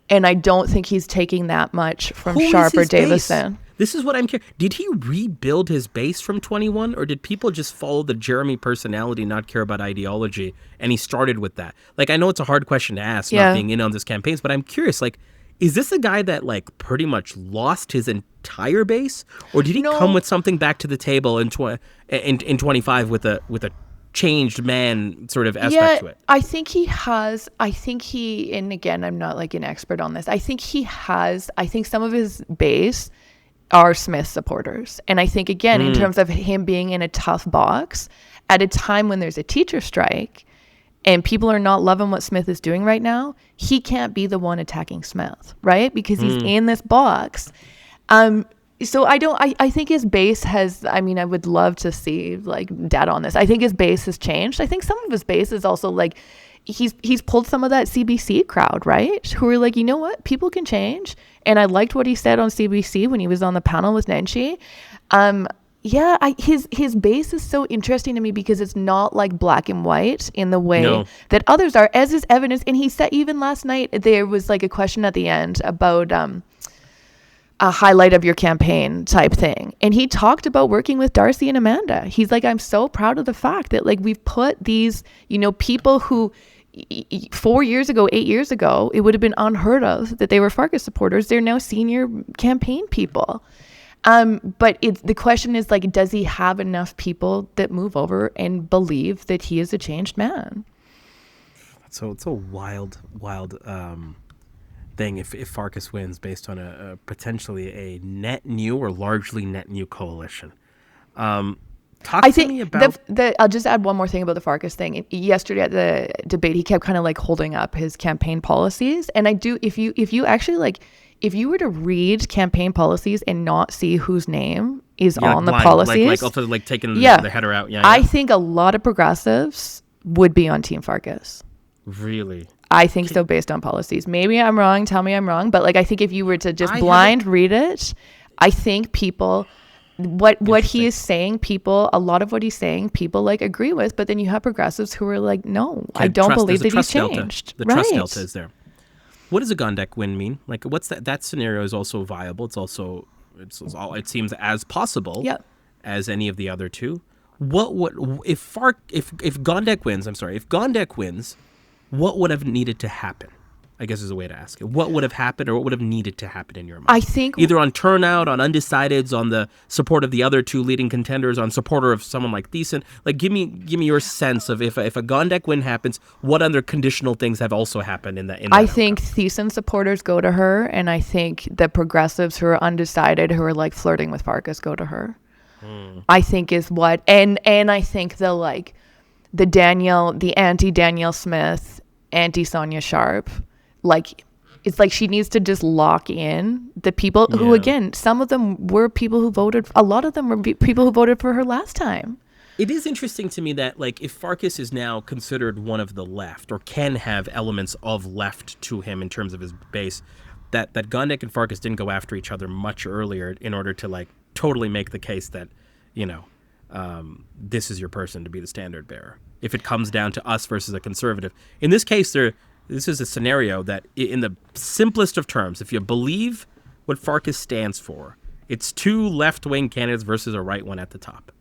and I don't think he's taking that much from Sharp or Davison. Base? This is what I'm curious. Did he rebuild his base from 21, or did people just follow the Jeremy personality, not care about ideology, and he started with that? Like, I know it's a hard question to ask, not being in on this campaigns, but I'm curious, like, is this a guy that like pretty much lost his entire base, or did he come with something back to the table in 25 with a changed man sort of aspect to it. I think he has. I think he, and again, I'm not like an expert on this. I think he has. I think some of his base are Smith supporters. And I think, again, in terms of him being in a tough box at a time when there's a teacher strike and people are not loving what Smith is doing right now, he can't be the one attacking Smith, right? Because he's in this box. So I think his base has, I mean, I would love to see like data on this. I think his base has changed. I think some of his base is also like, he's pulled some of that CBC crowd, right? Who are like, you know what? People can change. And I liked what he said on CBC when he was on the panel with Nenshi. His base is so interesting to me because it's not like black and white in the way that others are, as is evidence. And he said even last night, there was like a question at the end about a highlight of your campaign type thing. And he talked about working with Darcy and Amanda. He's like, I'm so proud of the fact that like we've put these, you know, people who 4 years ago, 8 years ago, it would have been unheard of that they were Farkas supporters. They're now senior campaign people. But the question is like, does he have enough people that move over and believe that he is a changed man? So it's a wild thing if Farkas wins based on a potentially a net new or largely net new coalition. Talk to me about I'll just add one more thing about the Farkas thing. Yesterday at the debate, he kept kind of like holding up his campaign policies. And I do, if you actually like, if you were to read campaign policies and not see whose name is on the policies, like also like taking the header out. Yeah, I think a lot of progressives would be on Team Farkas. Really? I think so, based on policies. Maybe I'm wrong. Tell me I'm wrong. But like, I think if you were to just read it, I think people, what he is saying, a lot of what he's saying, people like agree with. But then you have progressives who are like, no, I don't believe that he's changed. The trust delta is there. What does a Gondek win mean? Like, what's that? That scenario is also viable. It seems as possible as any of the other two. What would if Gondek wins? I'm sorry, if Gondek wins, what would have needed to happen? I guess is a way to ask it. What would have happened, or what would have needed to happen in your mind? I think either on turnout, on undecideds, on the support of the other two leading contenders, on supporter of someone like Thiessen. Like, give me your sense of if a Gondek win happens, what other conditional things have also happened in that. I think Thiessen supporters go to her, and I think the progressives who are undecided, who are like flirting with Farkas, go to her. I think is what, and I think the anti-Danielle Smith, anti-Sonia Sharp. Like, it's like she needs to just lock in the people who, again, some of them were people who voted. A lot of them were people who voted for her last time. It is interesting to me that, like, if Farkas is now considered one of the left, or can have elements of left to him in terms of his base, that Gondek and Farkas didn't go after each other much earlier in order to, like, totally make the case that, you know, this is your person to be the standard bearer. If it comes down to us versus a conservative. In this case, this is a scenario that, in the simplest of terms, if you believe what Farkas stands for, it's two left-wing candidates versus a right one at the top.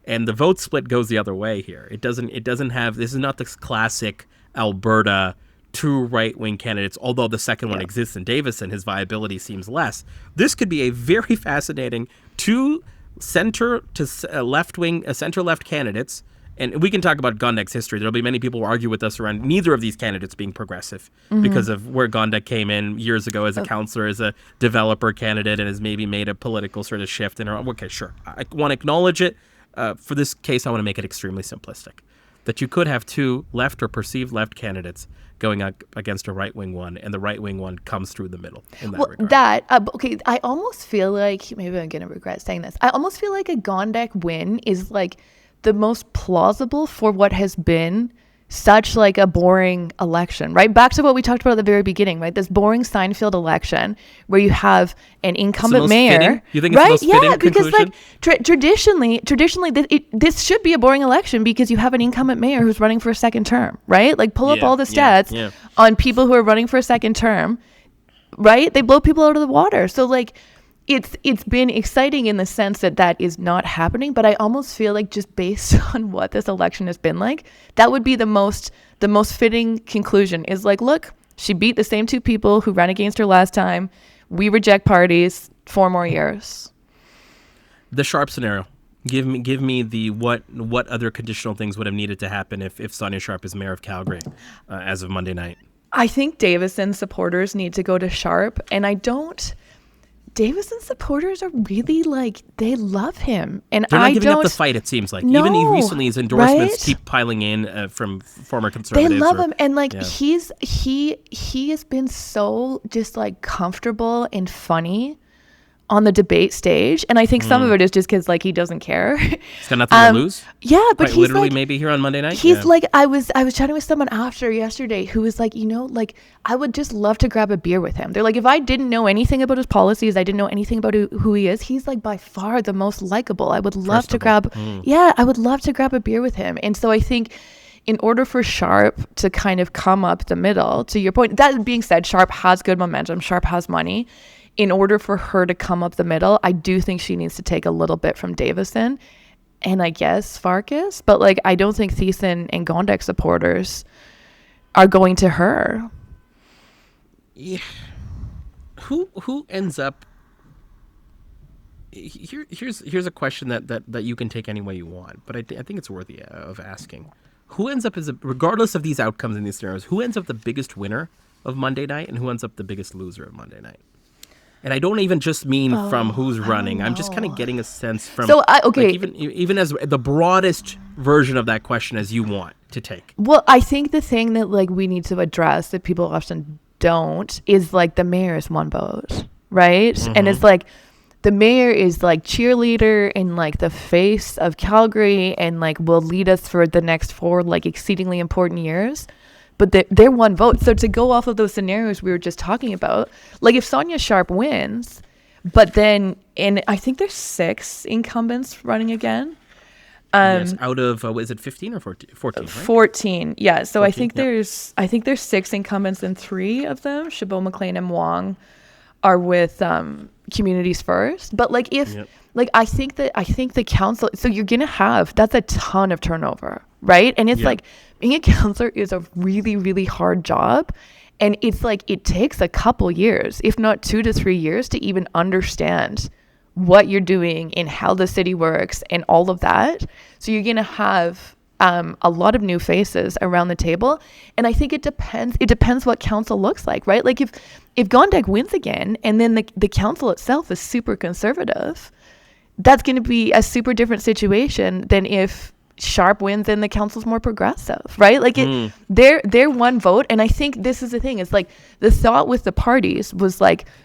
And the vote split goes the other way here. It doesn't have, this is not this classic Alberta two right-wing candidates, although the second one exists in Davison, his viability seems less. This could be a very fascinating two center to left-wing, center-left candidates. And we can talk about Gondek's history. There'll be many people who argue with us around neither of these candidates being progressive because of where Gondek came in years ago as a counselor, as a developer candidate, and has maybe made a political sort of shift. Okay, sure. I want to acknowledge it. For this case, I want to make it extremely simplistic. That you could have two left or perceived left candidates going up against a right-wing one, and the right-wing one comes through the middle in that regard. I almost feel like, maybe I'm going to regret saying this, I almost feel like a Gondek win is like the most plausible for what has been such like a boring election, right? Back to what we talked about at the very beginning, right? This boring Seinfeld election where you have an incumbent mayor, fitting? You think it's the most fitting because conclusion? like traditionally this should be a boring election because you have an incumbent mayor who's running for a second term, right? Like pull up all the stats on people who are running for a second term, right? They blow people out of the water. So like, it's been exciting in the sense that is not happening, but I almost feel like just based on what this election has been like, that would be the most fitting conclusion is like, look, she beat the same two people who ran against her last time. We reject parties, 4 more years. The Sharp scenario. Give me the what other conditional things would have needed to happen if Sonia Sharp is mayor of Calgary as of Monday night. I think Davison supporters need to go to Sharp, and Davison supporters are really they love him, and they're not giving up the fight. It seems like even recently, his endorsements keep piling in from former conservatives. They love him, and he has been so just comfortable and funny on the debate stage, and I think some of it is just because he doesn't care. He's got nothing to lose. Yeah, but quite he's literally maybe here on Monday night. He's I was chatting with someone after yesterday who was I would just love to grab a beer with him. They're if I didn't know anything about his policies, I didn't know anything about who he is. He's by far the most likable. I would love to grab. Yeah, I would love to grab a beer with him. And so I think, in order for Sharp to kind of come up the middle, to your point, that being said, Sharp has good momentum. Sharp has money. In order for her to come up the middle, I do think she needs to take a little bit from Davison and I guess Farkas, but I don't think Thiessen and Gondek supporters are going to her. Yeah. Who ends up? Here's a question that you can take any way you want, but I think it's worthy of asking. Who ends up regardless of these outcomes in these scenarios, who ends up the biggest winner of Monday night and who ends up the biggest loser of Monday night? And I don't even just mean from who's running. I'm just kind of getting a sense from even as the broadest version of that question as you want to take. Well, I think the thing that we need to address that people often don't is the mayor is one vote, right? Mm-hmm. And it's the mayor is cheerleader and the face of Calgary and will lead us for the next 4 exceedingly important years. But they're one vote. So to go off of those scenarios we were just talking about, if Sonia Sharp wins, but then, and I think there's 6 incumbents running again. Yes, out of, is it 15 or 14? 14, right? 14, yeah. So 14, I think there's 6 incumbents and 3 of them, Chabot, McLean, and Wong, are with Communities First. But I think the council, so you're going to have, that's a ton of turnover, right? And it's being a counselor is a really, really hard job. And it's it takes a couple years, if not 2 to 3 years, to even understand what you're doing and how the city works and all of that. So you're going to have a lot of new faces around the table. And I think it depends what council looks like, right? If Gondek wins again and then the council itself is super conservative, that's going to be a super different situation than if Sharp wins and the council's more progressive, right? They're one vote. And I think this is the thing, is the thought with the parties was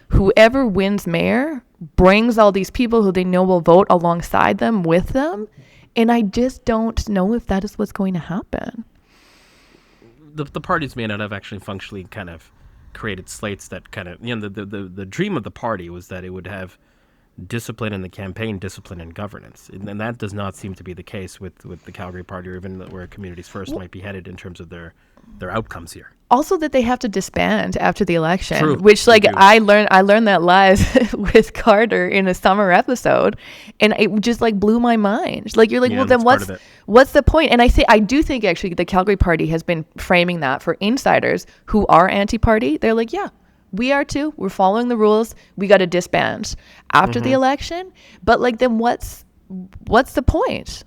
whoever wins mayor brings all these people who they know will vote alongside them with them. And I just don't know if that is what's going to happen. The parties may not have actually functionally kind of created slates that kind of, the dream of the party was that it would have discipline in the campaign, discipline in governance. And that does not seem to be the case with the Calgary Party, or even where Communities First might be headed in terms of their outcomes here. Also that they have to disband after the election. True. Which I learned that live with Carter in a summer episode, and it just blew my mind. You're well, then what's the point? And I do think actually the Calgary Party has been framing that for insiders who are anti-party. They're yeah, we are too. We're following the rules. We got to disband after the election. But then what's the point?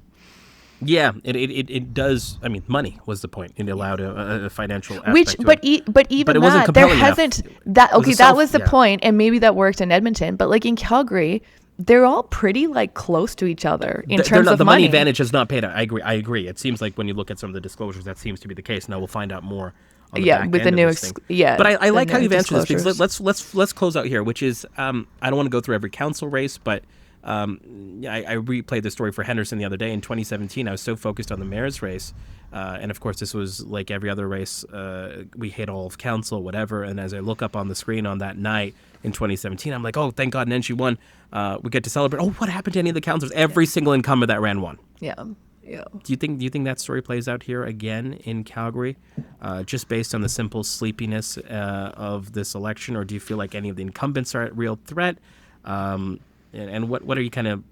Yeah, it does. I mean, money was the point. It allowed a financial aspect. But even that, there hasn't that. Okay, that was the point, and maybe that worked in Edmonton. But in Calgary, they're all pretty close to each other in terms of the money. money advantage has not paid out. I agree. It seems like when you look at some of the disclosures, that seems to be the case. Now we'll find out more. On the back with end the new but I like how you've answered this, because let's close out here, which is I don't want to go through every council race, but I replayed the story for Henderson the other day. In 2017, I was so focused on the mayor's race, and of course this was like every other race. We hit all of council, whatever. And as I look up on the screen on that night in 2017, I'm like, oh, thank God Nenshi won. We get to celebrate. Oh, what happened to any of the councilors? Every single incumbent that ran won. Yeah. Yeah. Do you think that story plays out here again in Calgary, just based on the simple sleepiness of this election, or do you feel like any of the incumbents are at real threat? And what are you kind of,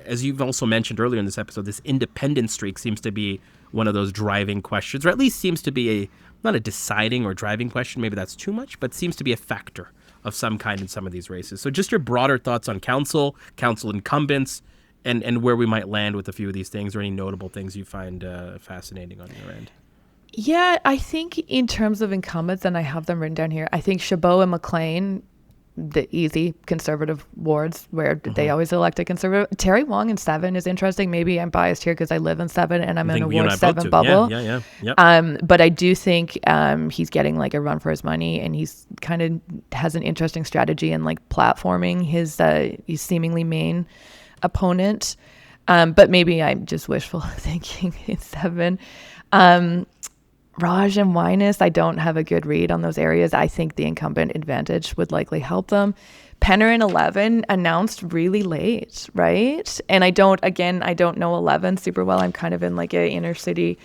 as you've also mentioned earlier in this episode, this independent streak seems to be one of those driving questions, or at least seems to be not a deciding or driving question, maybe that's too much, but seems to be a factor of some kind in some of these races. So just your broader thoughts on council incumbents, and where we might land with a few of these things, or any notable things you find fascinating on your end. Yeah, I think in terms of incumbents, and I have them written down here, I think Chabot and McLean, the easy conservative wards where they always elect a conservative. Terry Wong in 7 is interesting. Maybe I'm biased here because I live in 7 and I'm in a Ward 7 bubble. Yeah. But I do think he's getting like a run for his money, and he's kind of has an interesting strategy in like platforming his seemingly main opponent. But maybe I'm just wishful thinking in 7. Raj and Winus, I don't have a good read on those areas. I think the incumbent advantage would likely help them. Penner in 11 announced really late, right? And I don't know 11 super well. I'm kind of in like a inner city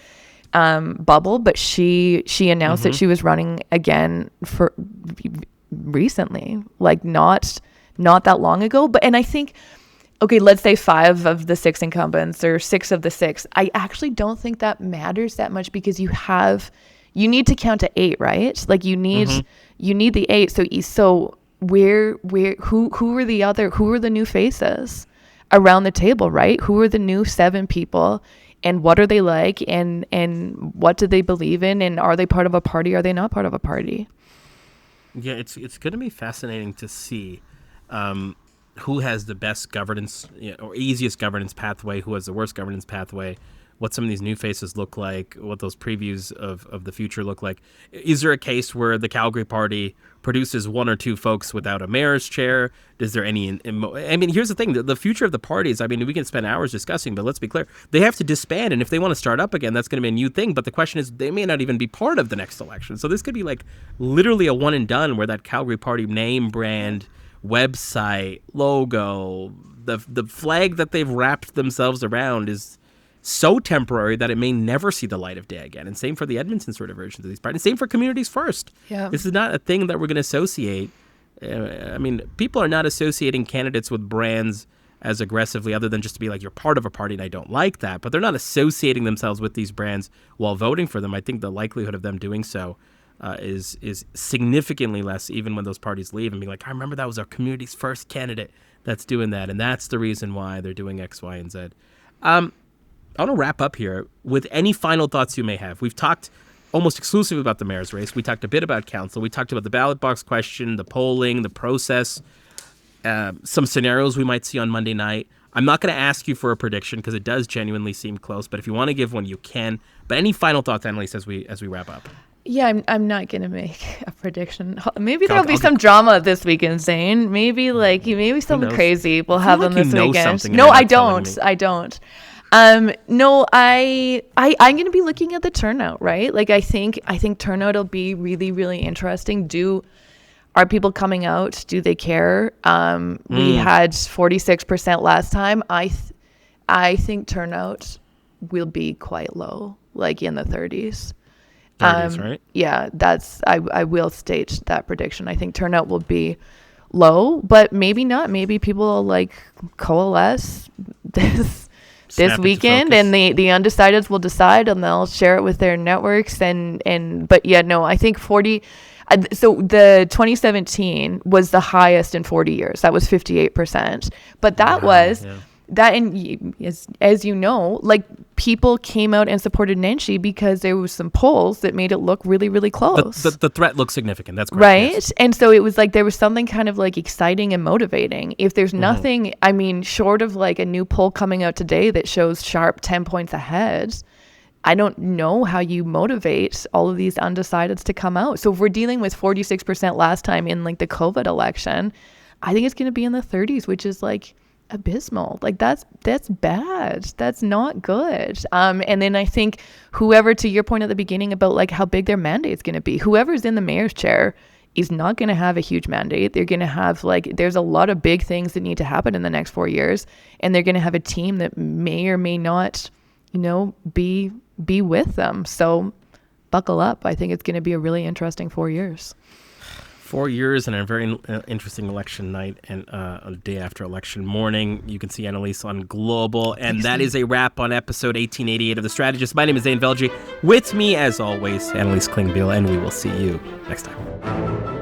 bubble, but she announced that she was running again for recently, like not that long ago. And I think, okay, let's say 5 of the 6 incumbents or 6 of the 6. I actually don't think that matters that much because you need to count to 8, right? Like you need the 8. So who are the new faces around the table, right? Who are the new 7 people, and what are they like, and what do they believe in, and are they part of a party? Are they not part of a party? Yeah, it's going to be fascinating to see. Who has the best governance or easiest governance pathway, who has the worst governance pathway, what some of these new faces look like, what those previews of the future look like. Is there a case where the Calgary party produces 1 or 2 folks without a mayor's chair? Is there any... I mean, here's the thing. The future of the parties, I mean, we can spend hours discussing, but let's be clear. They have to disband, and if they want to start up again, that's going to be a new thing. But the question is, they may not even be part of the next election. So this could be like literally a one and done where that Calgary party name, brand, website, logo, the flag that they've wrapped themselves around is so temporary that it may never see the light of day again. And same for the Edmonton sort of versions of these parties. Same for Communities First. Yeah. This is not a thing that we're going to associate. I mean, people are not associating candidates with brands as aggressively, other than just to be like, you're part of a party and I don't like that. But they're not associating themselves with these brands while voting for them. I think the likelihood of them doing so is significantly less, even when those parties leave and being like, I remember that was our Communities First candidate that's doing that, and that's the reason why they're doing X, Y, and Z. I want to wrap up here with any final thoughts you may have. We've talked almost exclusively about the mayor's race. We talked a bit about council. We talked about the ballot box question, the polling, the process, some scenarios we might see on Monday night. I'm not going to ask you for a prediction because it does genuinely seem close, but if you want to give one, you can. But any final thoughts, Annalise, as we wrap up? Yeah, I'm not gonna make a prediction. Maybe there'll be some drama this weekend, Zain. Maybe something crazy will happen this weekend. No, I don't. No, I'm gonna be looking at the turnout, right? Like I think turnout will be really, really interesting. Are people coming out? Do they care? We had 46% last time. I think turnout will be quite low, like in the 30s. Right? Yeah, I will state that prediction. I think turnout will be low, but maybe not. Maybe people will like coalesce this weekend, and the undecideds will decide, and they'll share it with their networks. But yeah, no, I think 40. So the 2017 was the highest in 40 years. That was 58%. But that was. Yeah. That, and as you know, like people came out and supported Nenshi because there was some polls that made it look really, really close. The threat looked significant. That's correct. Right. Yes. And so it was like there was something kind of like exciting and motivating. If there's nothing, I mean, short of like a new poll coming out today that shows sharp 10 points ahead, I don't know how you motivate all of these undecideds to come out. So if we're dealing with 46% last time in like the COVID election, I think it's going to be in the 30s, which is like abysmal. Like that's bad. That's not good. And then I think whoever, to your point at the beginning about like how big their mandate's going to be, whoever's in the mayor's chair is not going to have a huge mandate. They're going to have like, there's a lot of big things that need to happen in the next 4 years, and they're going to have a team that may or may not, be with them. So buckle up. I think it's going to be a really interesting 4 years. 4 years and a very interesting election night and a day after election morning. You can see Annalise on Global. And that is a wrap on episode 1888 of The Strategist. My name is Zain Velji. With me, as always, Annalise Klingbeil, and we will see you next time.